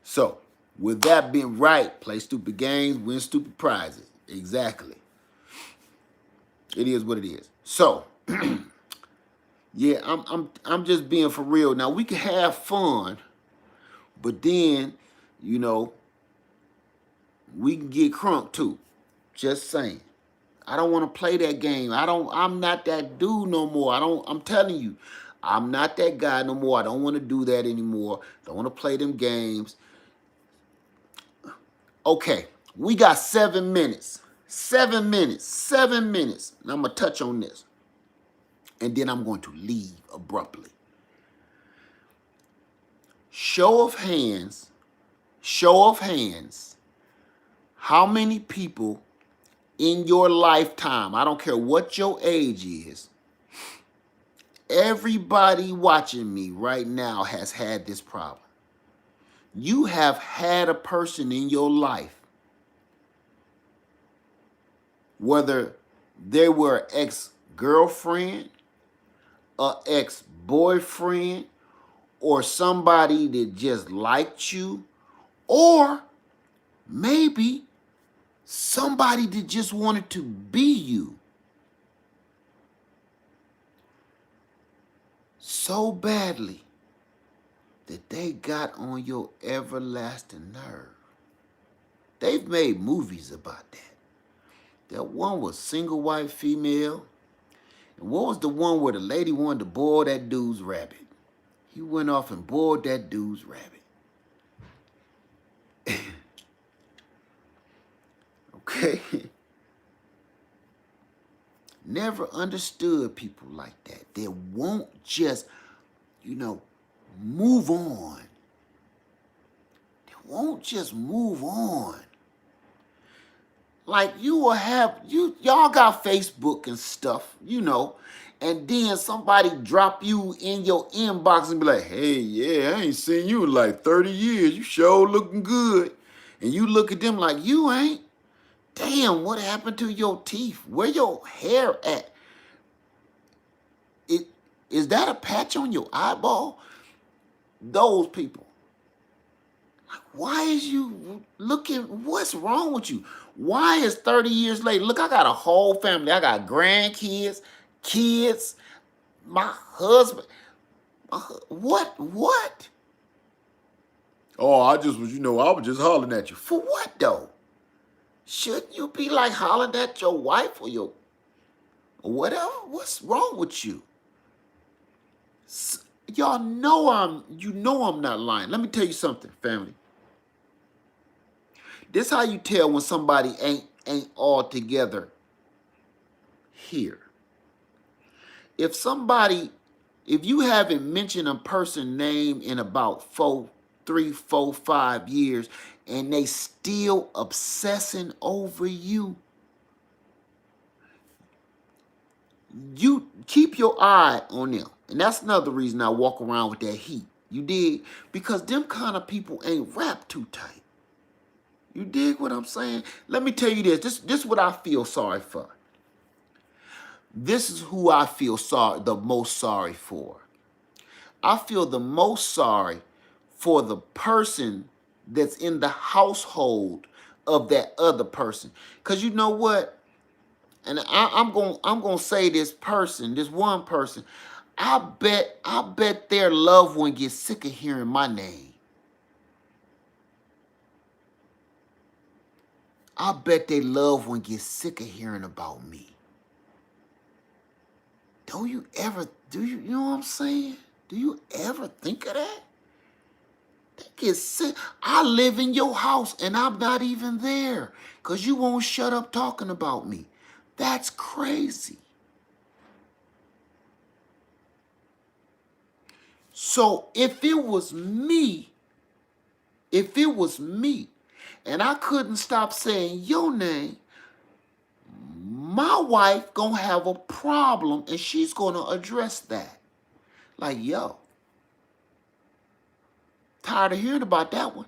So, with that being right, play stupid games, win stupid prizes. Exactly. It is what it is. So, yeah, I'm just being for real. Now, we can have fun, but then, you know, we can get crunk too. Just saying. I don't want to play that game. I'm not that dude no more. I'm telling you, I'm not that guy no more. I don't want to do that anymore. Don't want to play them games. Okay, we got 7 minutes. 7 minutes. 7 minutes. And I'm going to touch on this. And then I'm going to leave abruptly. Show of hands. Show of hands. How many people in your lifetime, I don't care what your age is, everybody watching me right now has had this problem. You have had a person in your life, whether they were an ex-girlfriend, an ex-boyfriend, or somebody that just liked you, or maybe somebody that just wanted to be you. So badly that they got on your everlasting nerve. They've made movies about that. That one was single white female. And what was the one where the lady wanted to boil that dude's rabbit? He went off and boiled that dude's rabbit. Okay? Never understood people like that. They won't just, move on. They won't just move on. Like you will have, y'all got Facebook and stuff, and then somebody drop you in your inbox and be like, hey, yeah, I ain't seen you in like 30 years. You sure looking good. And you look at them like, you ain't. Damn, what happened to your teeth? Where your hair at? Is that a patch on your eyeball? Those people. Like, why is you looking? What's wrong with you? Why is 30 years later? Look, I got a whole family. I got grandkids, kids, my husband. What? Oh, I was just hollering at you. For what, though? Shouldn't you be like hollering at your wife or whatever? What's wrong with you? Y'all know I'm not lying. Let me tell you something, family. This how you tell when somebody ain't all together here. If you haven't mentioned a person's name in about 3, 4, 5 years, and they still obsessing over you, you keep your eye on them. And that's another reason I walk around with that heat. You dig? Because them kind of people ain't wrapped too tight. You dig what I'm saying? Let me tell you this. This is what I feel sorry for. This is who I feel the most sorry for. I feel the most sorry for the person that's in the household of that other person. Because you know what? And I'm gonna say this one person. I bet their loved one gets sick of hearing my name. I bet their loved one gets sick of hearing about me. You know what I'm saying? Do you ever think of that? They get sick. I live in your house and I'm not even there because you won't shut up talking about me. That's crazy. So if it was me, and I couldn't stop saying your name, my wife gonna have a problem and she's gonna address that. Like, yo, tired of hearing about that one.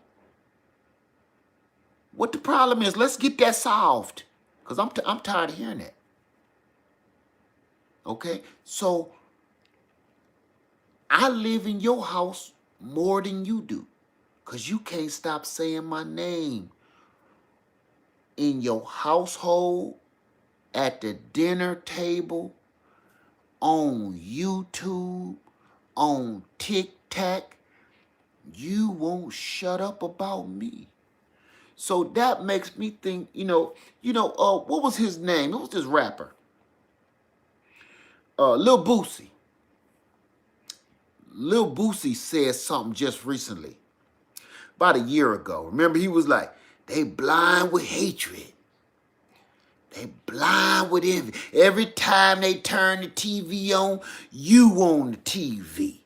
What the problem is, let's get that solved. Because I'm tired of hearing that. Okay? So, I live in your house more than you do. Because you can't stop saying my name. In your household, at the dinner table, on YouTube, on TikTok, you won't shut up about me. So that makes me think, what was his name? What was this rapper? Lil Boosie. Lil Boosie said something just recently, about a year ago. Remember, he was like, they blind with hatred. They blind with envy. Every time they turn the TV on, you on the TV.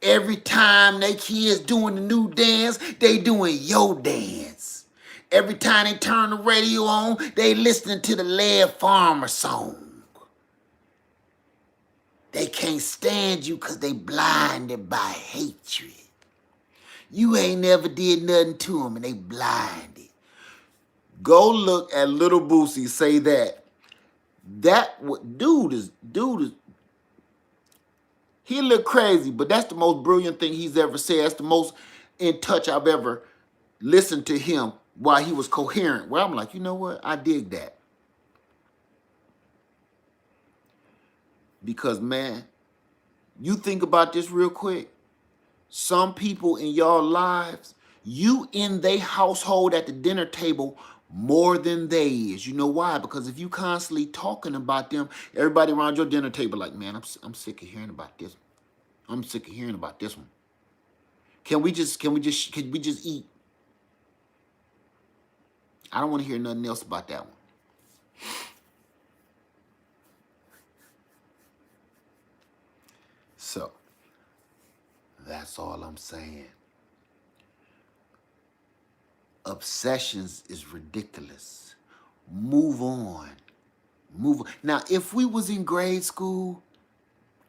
Every time they kids doing the new dance, they doing your dance. Every time they turn the radio on, they listening to the Lead Farmer song. They can't stand you because they blinded by hatred. You ain't never did nothing to them and they blinded. Go look at Little Boosie say that. Dude is, he look crazy, but that's the most brilliant thing he's ever said. That's the most in touch I've ever listened to him while he was coherent. Where I'm like, you know what? I dig that. Because, man, you think about this real quick. Some people in y'all lives, you in their household at the dinner table more than they is. You know why? Because if you constantly talking about them, everybody around your dinner table like, man, I'm sick of hearing about this. I'm sick of hearing about this one. Can we just eat? I don't want to hear nothing else about that one. So that's all I'm saying. Obsessions is ridiculous. Move on. Move on. Now, if we was in grade school,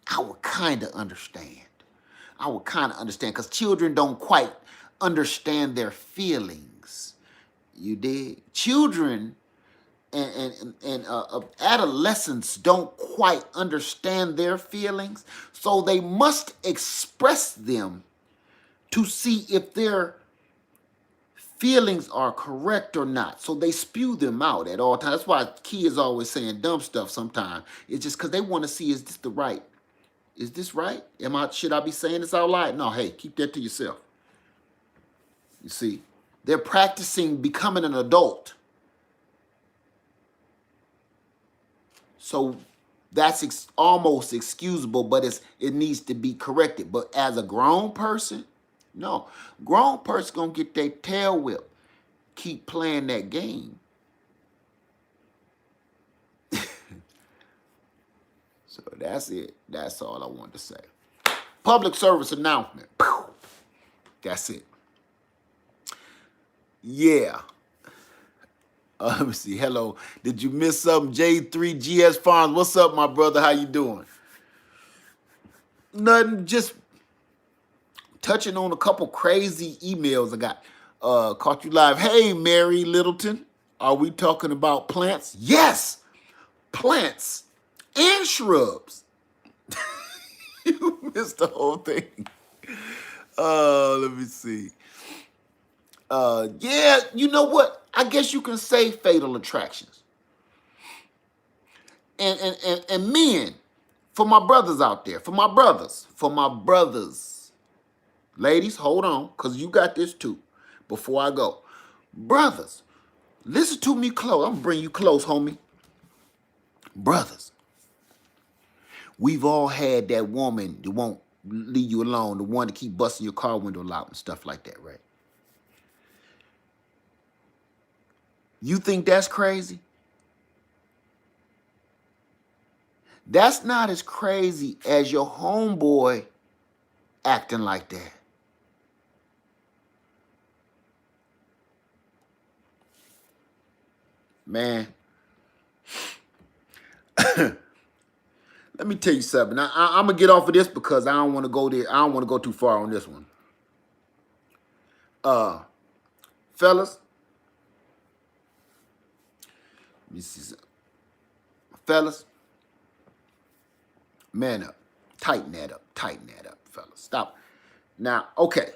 I would kind of understand. Because children don't quite understand their feelings. You dig? Children and adolescents don't quite understand their feelings, so they must express them to see if their feelings are correct or not. So they spew them out at all times. That's why kids always saying dumb stuff sometimes. It's just because they want to see, is this the right? Is this right? Should I be saying this out loud? No, hey, keep that to yourself. You see, they're practicing becoming an adult. So that's almost excusable, but it needs to be corrected. But as a grown person, no. Grown person gonna get their tail whipped. Keep playing that game. So that's it. That's all I wanted to say. Public service announcement. That's it. Yeah. Let me see. Hello. Did you miss something? J3GS Farms. What's up, my brother? How you doing? Nothing. Just touching on a couple crazy emails I got. Caught you live. Hey, Mary Littleton. Are we talking about plants? Yes. Plants and shrubs. You missed the whole thing. Let me see. Yeah, you know what? I guess you can say fatal attractions. And men, for my brothers out there, for my brothers. Ladies, hold on, because you got this too. Before I go. Brothers, listen to me close. I'm going to bring you close, homie. Brothers, we've all had that woman that won't leave you alone, the one to keep busting your car window out and stuff like that, right? You think that's crazy? That's not as crazy as your homeboy acting like that. Man, let me tell you something. I'm going to get off of this because I don't want to go there. I don't want to go too far on this one. Fellas, let me see something. Fellas, man up. Tighten that up. Tighten that up, fellas. Stop. Now, okay.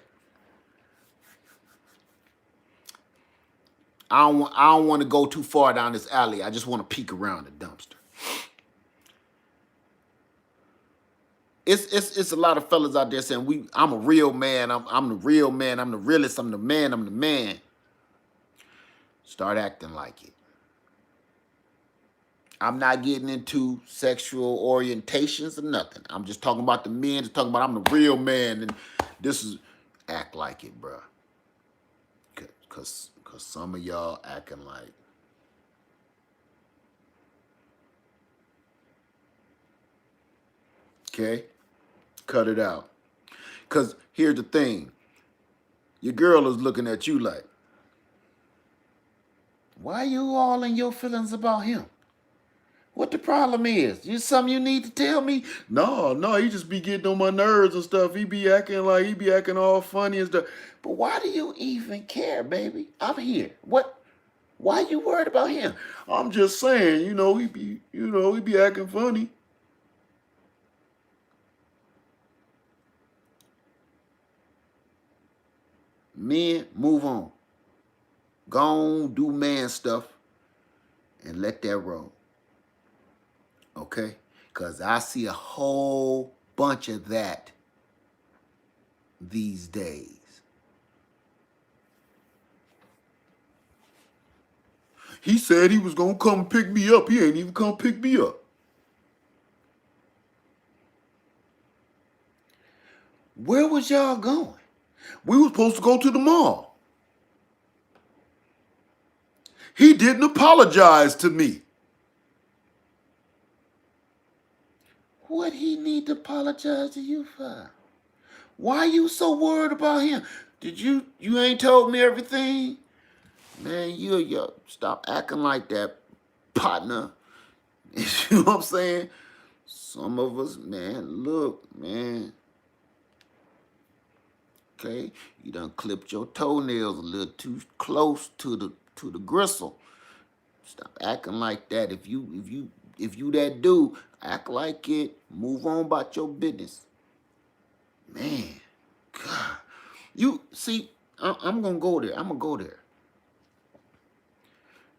I don't want to go too far down this alley. I just want to peek around the dumpster. It's a lot of fellas out there saying I'm a real man. I'm the real man. I'm the realest. I'm the man. I'm the man. Start acting like it. I'm not getting into sexual orientations or nothing. I'm just talking about the men. Just talking about I'm the real man, and this is act like it, bruh. Cause some of y'all acting like. Okay, cut it out. Cause here's the thing. Your girl is looking at you like, why you all in your feelings about him? What the problem is? You something you need to tell me? No, he just be getting on my nerves and stuff. He be acting all funny and stuff. But why do you even care, baby? I'm here. What? Why you worried about him? I'm just saying, he be acting funny. Men, move on. Go on, do man stuff, and let that roll. Okay? Because I see a whole bunch of that these days. He said he was gonna come pick me up. He ain't even come pick me up. Where was y'all going? We were supposed to go to the mall. He didn't apologize to me. What he need to apologize to you for? Why you so worried about him? You ain't told me everything? Man, you stop acting like that, partner. You know what I'm saying? Some of us, man, look, man. Okay, you done clipped your toenails a little too close to the gristle. Stop acting like that. If you that dude, act like it. Move on about your business. Man, God. You see, I'm gonna go there. I'm gonna go there.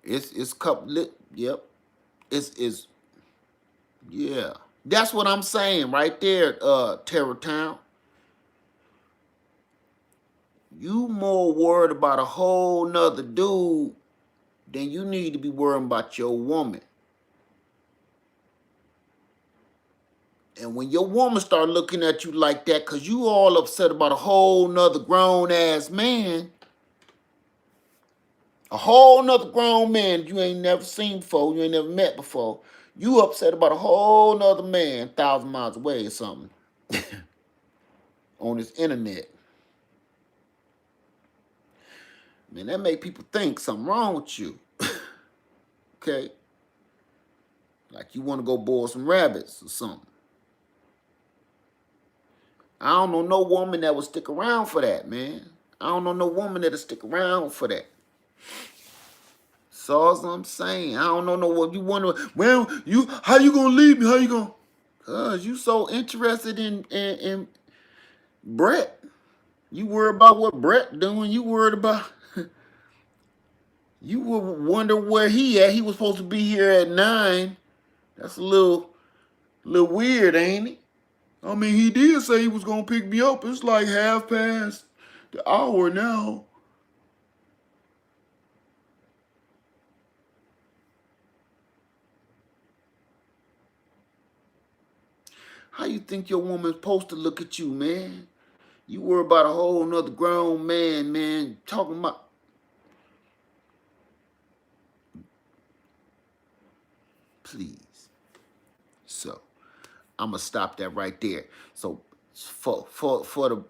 It's couple. Yep. It's yeah. That's what I'm saying right there, Terror Town. You more worried about a whole nother dude than you need to be worrying about your woman. And when your woman start looking at you like that, cause you all upset about a whole nother grown ass man, a whole nother grown man you ain't never seen before, you ain't never met before. You upset about a whole nother man 1,000 miles away or something on this internet. Man, that make people think something wrong with you. Okay? Like you want to go boil some rabbits or something. I don't know no woman that would stick around for that, man. I don't know no woman that'll stick around for that. So that's what I'm saying. I don't know what you wonder. Well, how you gonna leave me? How you gonna? Cause you so interested in Brett. You worry about what Brett doing. You worried about. You would wonder where he at. He was supposed to be here at 9. That's a little weird, ain't it? I mean, he did say he was gonna pick me up. It's like half past the hour now. How you think your woman's supposed to look at you, man? You worry about a whole nother grown man, talking about. Please. So, I'm gonna stop that right there. So, for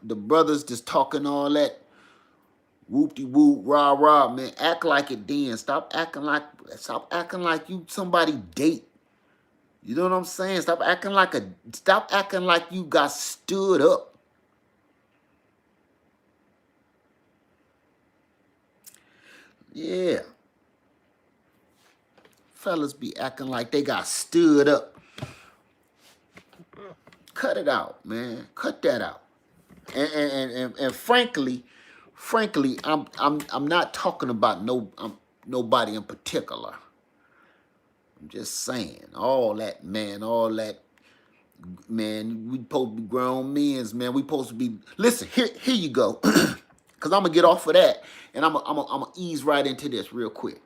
the brothers just talking all that whoop-de-whoop, rah-rah, man, act like it then. Stop acting like you somebody date. You know what I'm saying? Stop acting like you got stood up. Yeah. Fellas be acting like they got stood up. Cut it out, man. Cut that out. And frankly, I'm not talking about nobody in particular. I'm just saying, all that, man, we supposed to be grown men, man. We supposed to be. Listen, here you go, because I'm gonna get off of that, and I'm gonna ease right into this real quick.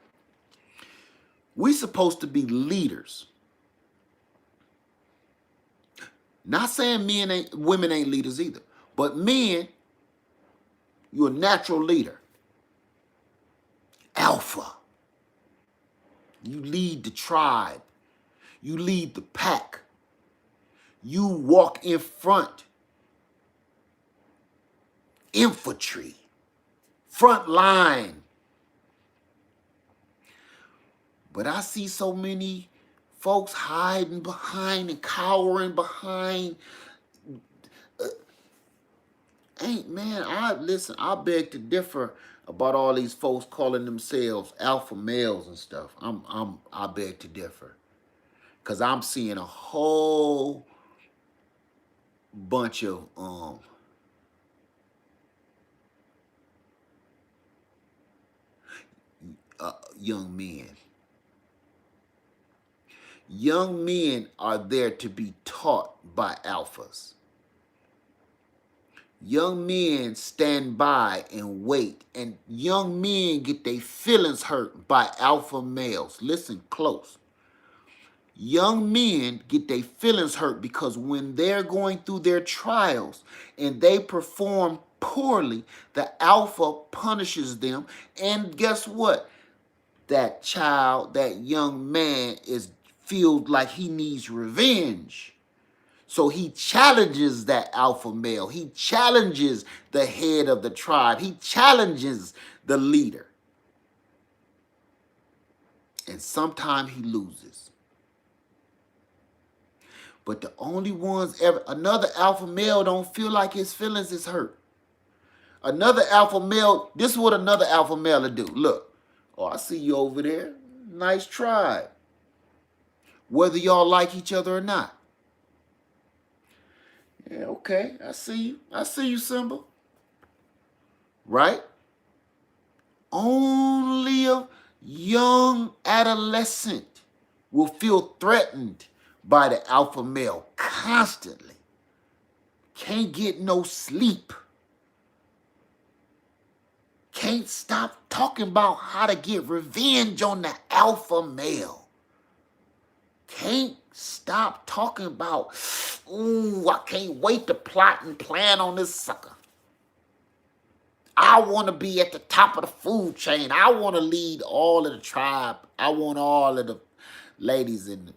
We supposed to be leaders. Not saying women ain't leaders either, but men, you're a natural leader. Alpha. You lead the tribe. You lead the pack. You walk in front. Infantry. Front line. But I see so many folks hiding behind and cowering behind. I beg to differ about all these folks calling themselves alpha males and stuff. I beg to differ. Cause I'm seeing a whole bunch of young men. Young men are there to be taught by alphas. Young men stand by and wait, and young men get their feelings hurt by alpha males. Listen close. Young men get their feelings hurt because when they're going through their trials and they perform poorly, the alpha punishes them. And guess what? That child, that young man is feels like he needs revenge. So he challenges that alpha male. He challenges the head of the tribe. He challenges the leader. And sometimes he loses. But the only ones ever, another alpha male don't feel like his feelings is hurt. Another alpha male, this is what another alpha male will do. Look, oh, I see you over there. Nice tribe. Whether y'all like each other or not. Yeah, okay, I see you. I see you, Simba. Right? Only a young adolescent will feel threatened by the alpha male constantly. Can't get no sleep. Can't stop talking about how to get revenge on the alpha male. Can't stop talking about, ooh, I can't wait to plot and plan on this sucker. I want to be at the top of the food chain. I want to lead all of the tribe. I want all of the ladies in the...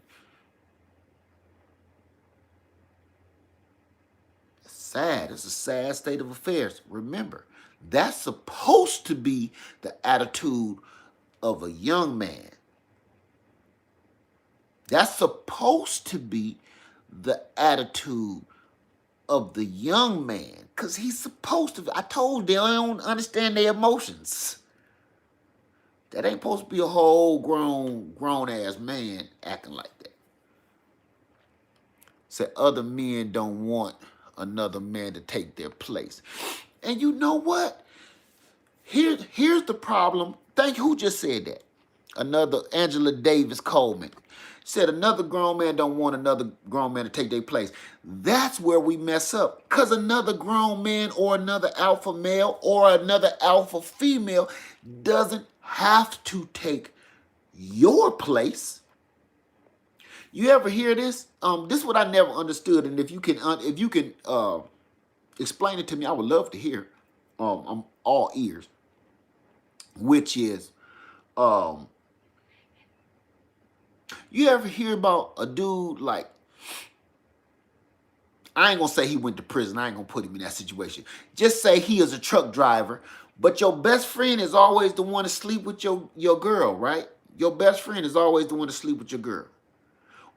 It's sad. It's a sad state of affairs. Remember, that's supposed to be the attitude of a young man. That's supposed to be the attitude of the young man, because he's supposed to. I told they don't understand their emotions. That ain't supposed to be a whole grown ass man acting like that. Said other men don't want another man to take their place. And you know what? Here's the problem. Thank you. Who just said that? Another Angela Davis Coleman said another grown man don't want another grown man to take their place. That's where we mess up. Because another grown man or another alpha male or another alpha female doesn't have to take your place. You ever hear this? This is what I never understood, and if you can explain it to me, I would love to hear. I'm all ears. Which is, you ever hear about a dude like, I ain't gonna say he went to prison. I ain't gonna put him in that situation. Just say he is a truck driver, but your best friend is always the one to sleep with your girl, right? Your best friend is always the one to sleep with your girl.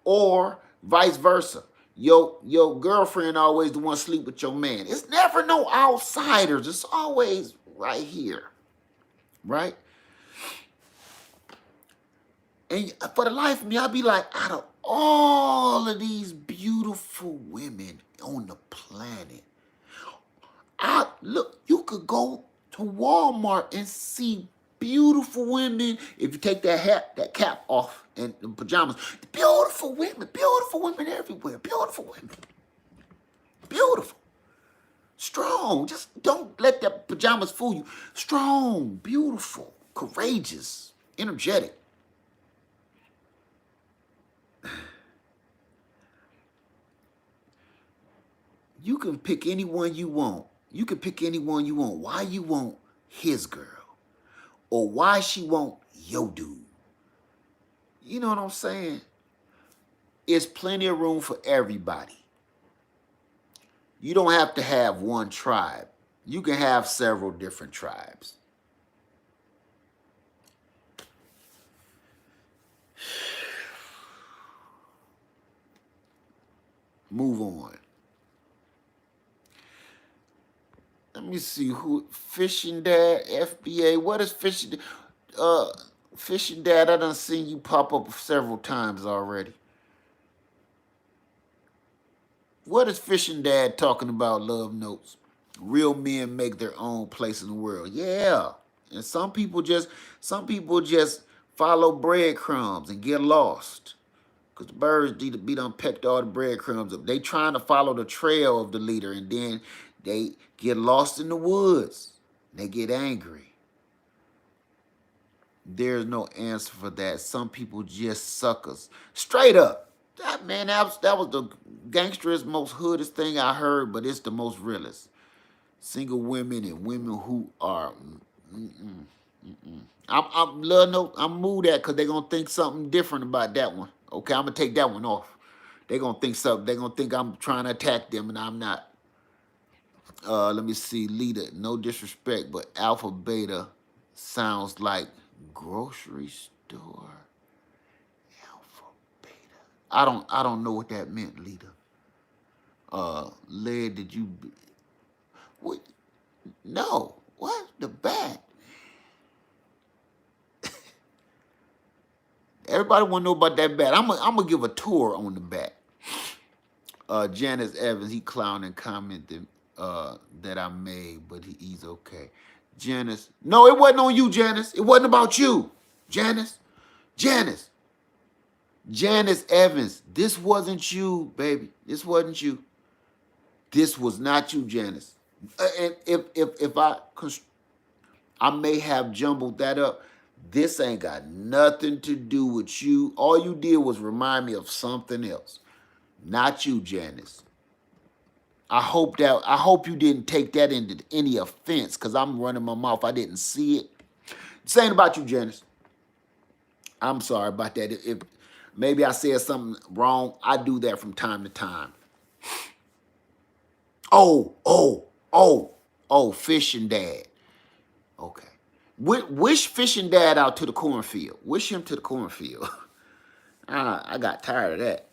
Or vice versa. Your girlfriend always the one to sleep with your man. It's never no outsiders. It's always right here, right? And for the life of me, I'll be like, out of all of these beautiful women on the planet, look, you could go to Walmart and see beautiful women. If you take that cap off and pajamas, beautiful women everywhere, beautiful women, beautiful, strong. Just don't let that pajamas fool you. Strong, beautiful, courageous, energetic. You can pick anyone you want. You can pick anyone you want. Why you want his girl? Or why she want your dude? You know what I'm saying? It's plenty of room for everybody. You don't have to have one tribe. You can have several different tribes. Move on. Let me see who Fishing Dad, FBA. What is Fishing Fishing Dad? I done seen you pop up several times already. What is Fishing Dad talking about, Love Notes? Real men make their own place in the world. Yeah. And some people just follow breadcrumbs and get lost. Because the birds be done pecked all the breadcrumbs up. They trying to follow the trail of the leader, and then They get lost in the woods. They get angry. There's no answer for that. Some people just suckers. Straight up. That was the gangsterest, most hoodest thing I heard, but it's the most realest. Single women and women who are. I'm love no. I'm move that because they're gonna think something different about that one. Okay, I'm gonna take that one off. They're gonna think something. They're gonna think I'm trying to attack them, and I'm not. Let me see, leader. No disrespect, but alpha beta sounds like grocery store. Alpha beta. I don't know what that meant, leader. Led, did you? What? No. What? The bat. Everybody want to know about that bat. I'm gonna give a tour on the bat. Janice Evans, he clowned and commented that I made, but he's okay. Janice, no, it wasn't on you, Janice. It wasn't about you, Janice. Janice, Janice Evans. This wasn't you, baby. This wasn't you. This was not you, Janice. And if I may have jumbled that up. This ain't got nothing to do with you. All you did was remind me of something else. Not you, Janice. I hope you didn't take that into any offense because I'm running my mouth. I didn't see it. Saying about you, Janice. I'm sorry about that. If maybe I said something wrong, I do that from time to time. Oh, fishing dad. Okay. Wish fishing dad out to the cornfield. Wish him to the cornfield. I got tired of that.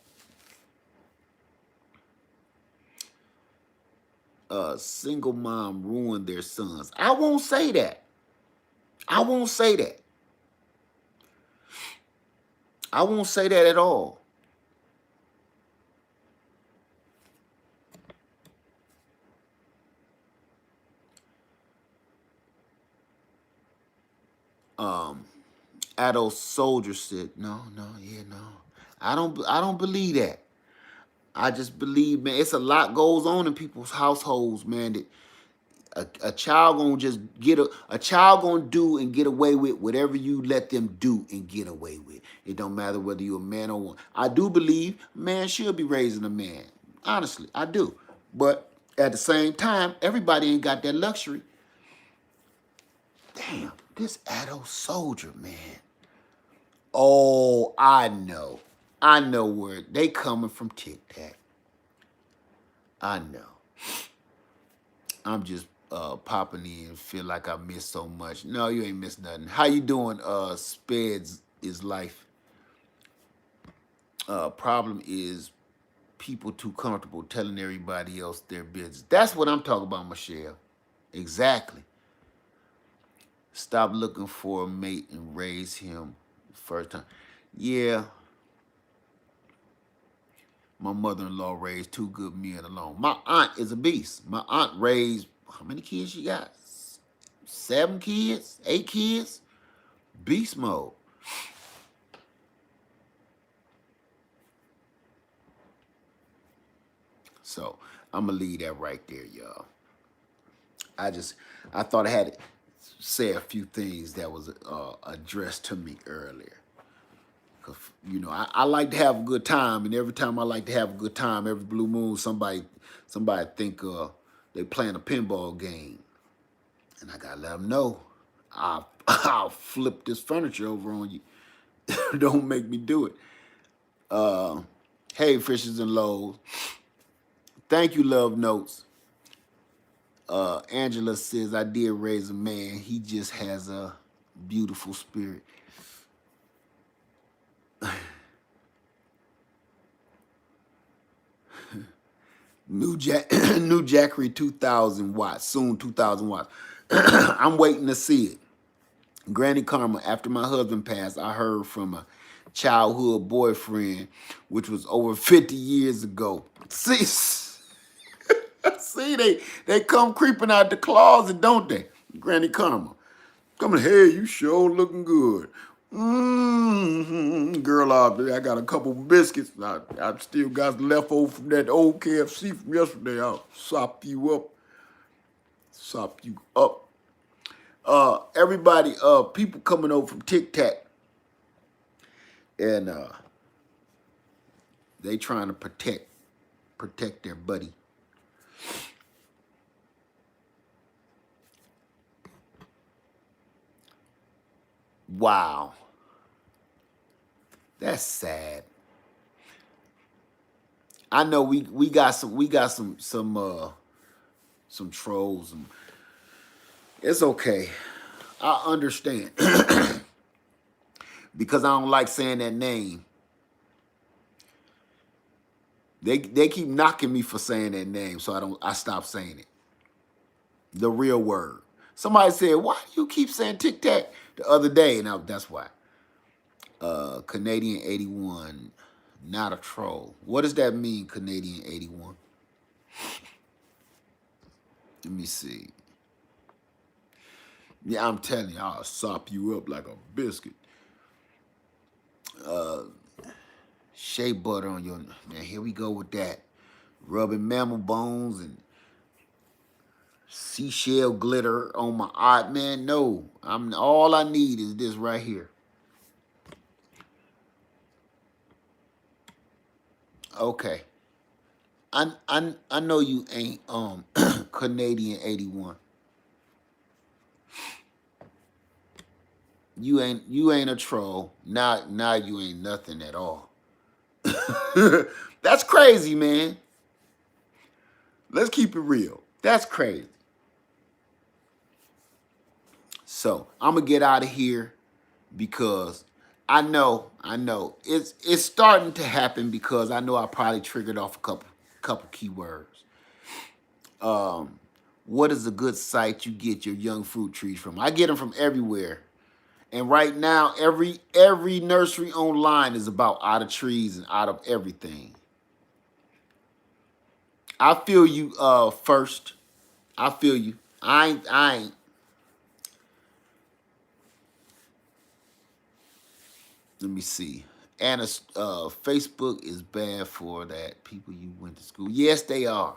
Single mom ruined their sons. I won't say that. I won't say that. I won't say that at all. Adult soldier said, no. I don't believe that. I just believe, man, it's a lot goes on in people's households, man. That a child gonna just a child gonna do and get away with whatever you let them do and get away with. It don't matter whether you're a man or woman. I do believe a man should be raising a man. Honestly, I do. But at the same time, everybody ain't got that luxury. Damn, this adult soldier, man. Oh, I know. I know where they coming from. Tic Tac. I know. I'm just popping in, feel like I missed so much. No, you ain't missed nothing. How you doing? Speds is life. Problem is people too comfortable telling everybody else their business. That's what I'm talking about, Michelle. Exactly. Stop looking for a mate and raise him first time. Yeah. My mother-in-law raised two good men alone. My aunt is a beast. My aunt raised, how many kids she got? 7 kids? 8 kids? Beast mode. So, I'm going to leave that right there, y'all. I thought I had to say a few things that was addressed to me earlier. Cause I like to have a good time, and every time I like to have a good time, every blue moon, somebody think they playing a pinball game, and I gotta let them know I'll flip this furniture over on you. Don't make me do it. Hey, Fishes and Lows. Thank you, Love Notes. Angela says I did raise a man. He just has a beautiful spirit. New Jackery 2000 watts, soon 2000 watts. I'm waiting to see it. Granny Karma, after my husband passed, I heard from a childhood boyfriend, which was over 50 years ago. See, they come creeping out the closet, don't they? Granny Karma. Coming, hey, you sure looking good. Girl out there, I got a couple biscuits. I still got left over from that old KFC from yesterday. I'll sop you up. Sop you up. Everybody, people coming over from Tic Tac, and they trying to protect their buddy. Wow, that's sad. I know we got some trolls, and it's okay. I understand because I don't like saying that name. They keep knocking me for saying that name, so I stop saying it. The real word. Somebody said, "Why do you keep saying Tic Tac?" The other day, and that's why. Canadian 81, not a troll. What does that mean, Canadian 81? Let me see. Yeah, I'm telling you, I'll sop you up like a biscuit. Shea butter on your... Now, here we go with that. Rubbing mammal bones and seashell glitter on my eye. Man, no. All I need is this right here. Okay. I know you ain't Canadian 81. You ain't a troll. Now you ain't nothing at all. That's crazy, man. Let's keep it real. That's crazy. So I'm gonna get out of here because I know it's starting to happen because I know I probably triggered off a couple keywords. What is a good site you get your young fruit trees from? I get them from everywhere. And right now, every nursery online is about out of trees and out of everything. I feel you first. I feel you. I ain't. Let me see. Anna, Facebook is bad for that. People you went to school. Yes, they are.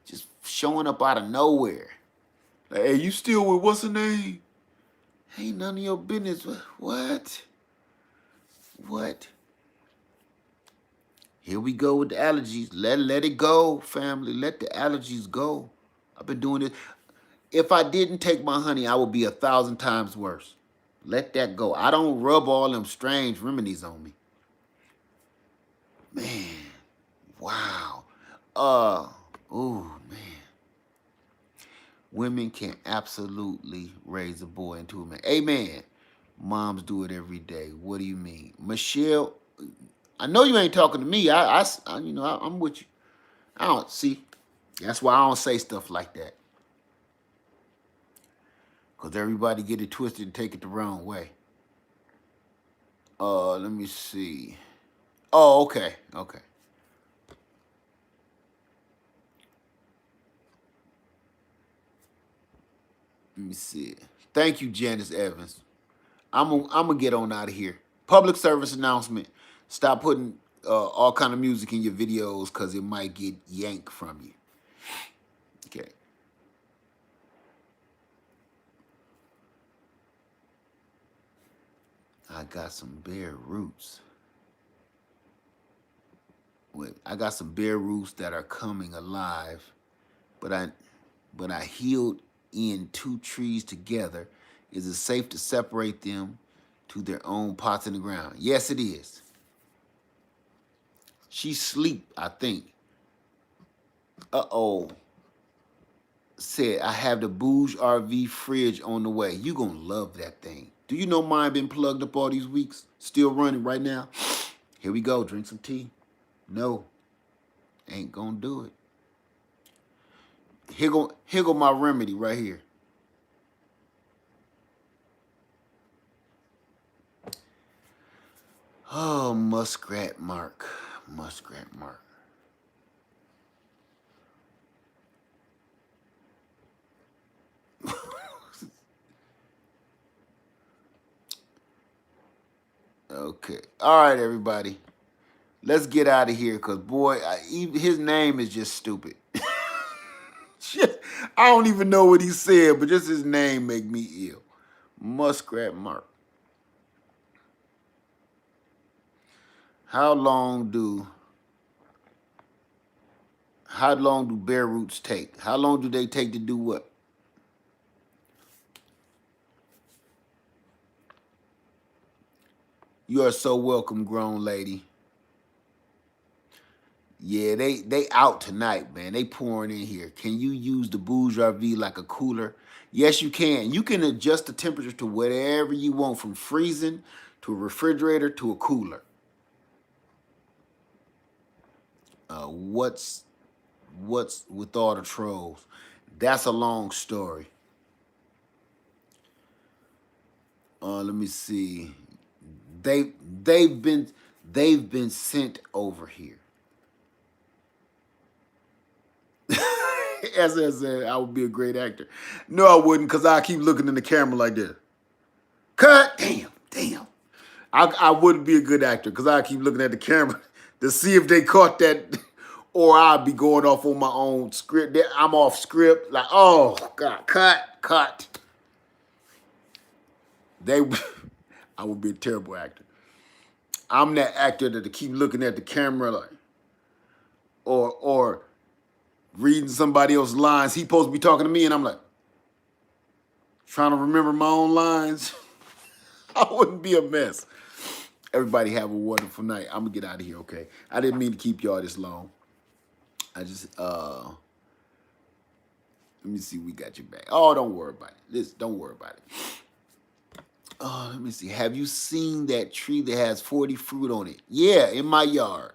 Just showing up out of nowhere. Like, hey, you still with what's her name? Ain't none of your business. What? What? Here we go with the allergies. Let it go, family. Let the allergies go. I've been doing this. If I didn't take my honey, I would be 1,000 times worse. Let that go. I don't rub all them strange remedies on me. Man, wow. Oh man. Women can absolutely raise a boy into a man. Amen. Moms do it every day. What do you mean? Michelle, I know you ain't talking to me. I'm with you. I don't see. That's why I don't say stuff like that. Because everybody get it twisted and take it the wrong way. Let me see. Oh, okay. Okay. Let me see. Thank you, Janice Evans. I'm gonna get on out of here. Public service announcement. Stop putting all kind of music in your videos because it might get yanked from you. Okay. I got some bare roots. Wait, I got some bare roots that are coming alive, but I healed in two trees together. Is it safe to separate them to their own pots in the ground? Yes, it is. She sleep, I think. Uh-oh. Said, I have the Bouge RV fridge on the way. You gonna love that thing. Do you know mine been plugged up all these weeks? Still running right now? Here we go. Drink some tea. No. Ain't gonna do it. Here go my remedy right here. Oh, muskrat mark. Muskrat mark. Okay. All right, everybody. Let's get out of here because, boy, his name is just stupid. I don't even know what he said, but just his name make me ill. Muskrat Mark. How long do bare roots take? How long do they take to do what? You are so welcome, grown lady. Yeah, they out tonight, man. They pouring in here. Can you use the bourgeois like a cooler? Yes, you can. You can adjust the temperature to whatever you want, from freezing to a refrigerator to a cooler. What's with all the trolls? That's a long story. Let me see. They they've been they've been sent over here. As I said, I would be a great actor. No, I wouldn't, because I keep looking in the camera like this. Cut! Damn. I wouldn't be a good actor, because I keep looking at the camera to see if they caught that, or I'd be going off on my own script. I'm off script, like, oh, God, cut. I would be a terrible actor. I'm that actor that keep looking at the camera like, or reading somebody else's lines. He supposed to be talking to me, and I'm like, trying to remember my own lines. I wouldn't be a mess. Everybody have a wonderful night. I'm gonna get out of here, okay? I didn't mean to keep y'all this long. I just let me see, we got your back. Oh, don't worry about it. Don't worry about it. Oh, let me see. Have you seen that tree that has 40 fruit on it? Yeah, in my yard.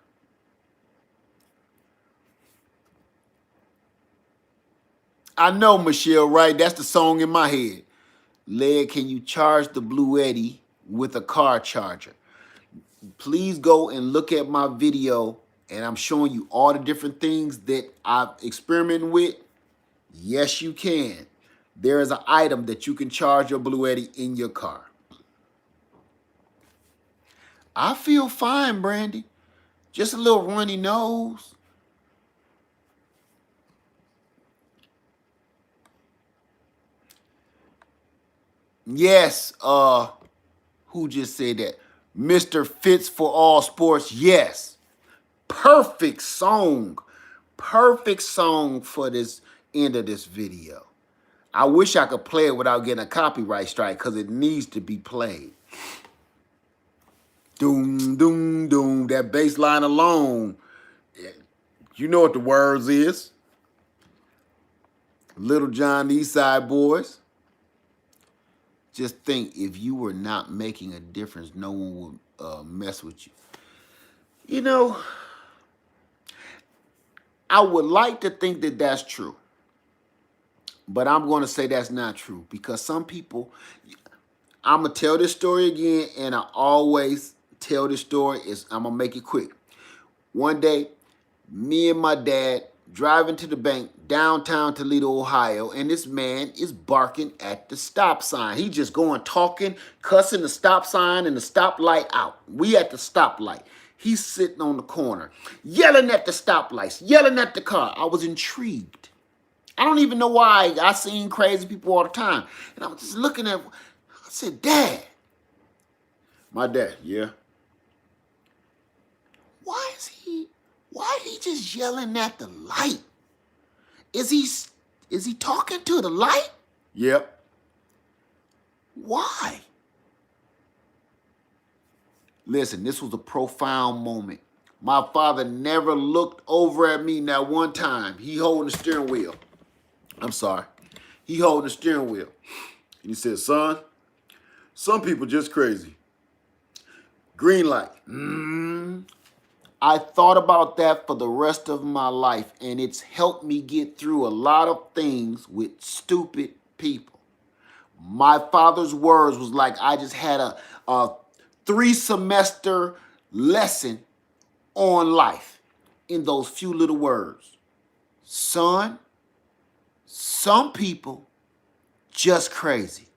I know, Michelle, right? That's the song in my head. Leg, can you charge the Blue Eddy with a car charger? Please go and look at my video, and I'm showing you all the different things that I've experimented with. Yes, you can. There is an item that you can charge your Blue Eddy in your car. I feel fine, Brandy. Just a little runny nose. Yes, who just said that? Mr. Fits for All Sports. Yes. Perfect song. Perfect song for this end of this video. I wish I could play it without getting a copyright strike, because it needs to be played. Doom, doom, doom. That bass line alone. You know what the words is. Little John, the East Side Boys. Just think, if you were not making a difference, no one would mess with you. You know, I would like to think that that's true. But I'm going to say that's not true, because some people, I'm going to tell this story again, and I always tell this story. I'm going to make it quick. One day, me and my dad driving to the bank downtown Toledo, Ohio, and this man is barking at the stop sign. He just going talking, cussing the stop sign and the stoplight out. We at the stoplight. He's sitting on the corner, yelling at the stoplights, yelling at the car. I was intrigued. I don't even know why. I seen crazy people all the time. And I'm just looking at, I said, Dad. My dad, yeah. Why is he just yelling at the light? Is he talking to the light? Yep. Why? Listen, this was a profound moment. My father never looked over at me not one time. He holding the steering wheel. I'm sorry. He holding the steering wheel. And he said, son, some people just crazy. Green light. I thought about that for the rest of my life, and it's helped me get through a lot of things with stupid people. My father's words was like I just had a 3-semester lesson on life in those few little words. Son, some people just crazy.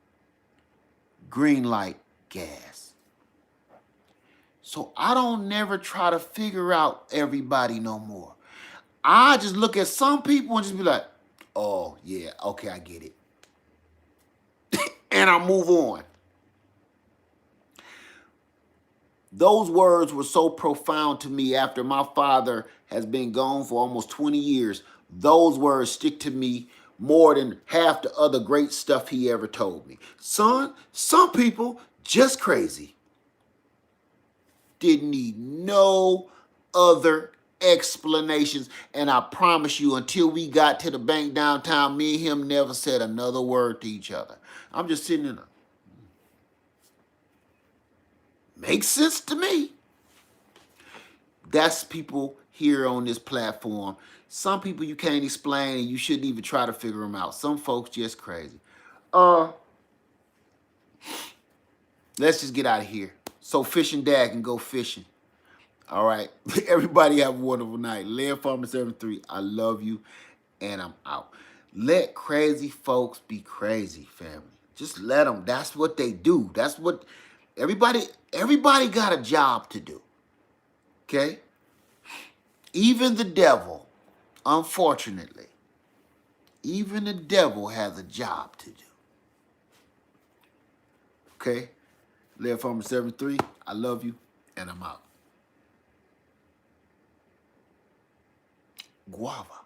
Green light, gas. So I don't never try to figure out everybody no more. I just look at some people and just be like, Oh, yeah, okay, I get it. And I move on. Those words were so profound to me after my father has been gone for almost 20 years. Those words stick to me more than half the other great stuff he ever told me. Son, some people just crazy. Didn't need no other explanations. And I promise you, until we got to the bank downtown, me and him never said another word to each other. I'm just sitting in a... Makes sense to me. That's people here on this platform. Some people you can't explain and you shouldn't even try to figure them out. Some folks just crazy. Let's just get out of here. So fishing dad can go fishing. All right. Everybody have a wonderful night. Lead Farmer 73. I love you. And I'm out. Let crazy folks be crazy, family. Just let them. That's what they do. That's what everybody got a job to do. Okay? Even the devil, unfortunately, even the devil has a job to do. Okay? Lead Farmer 73. I love you. And I'm out. Guava.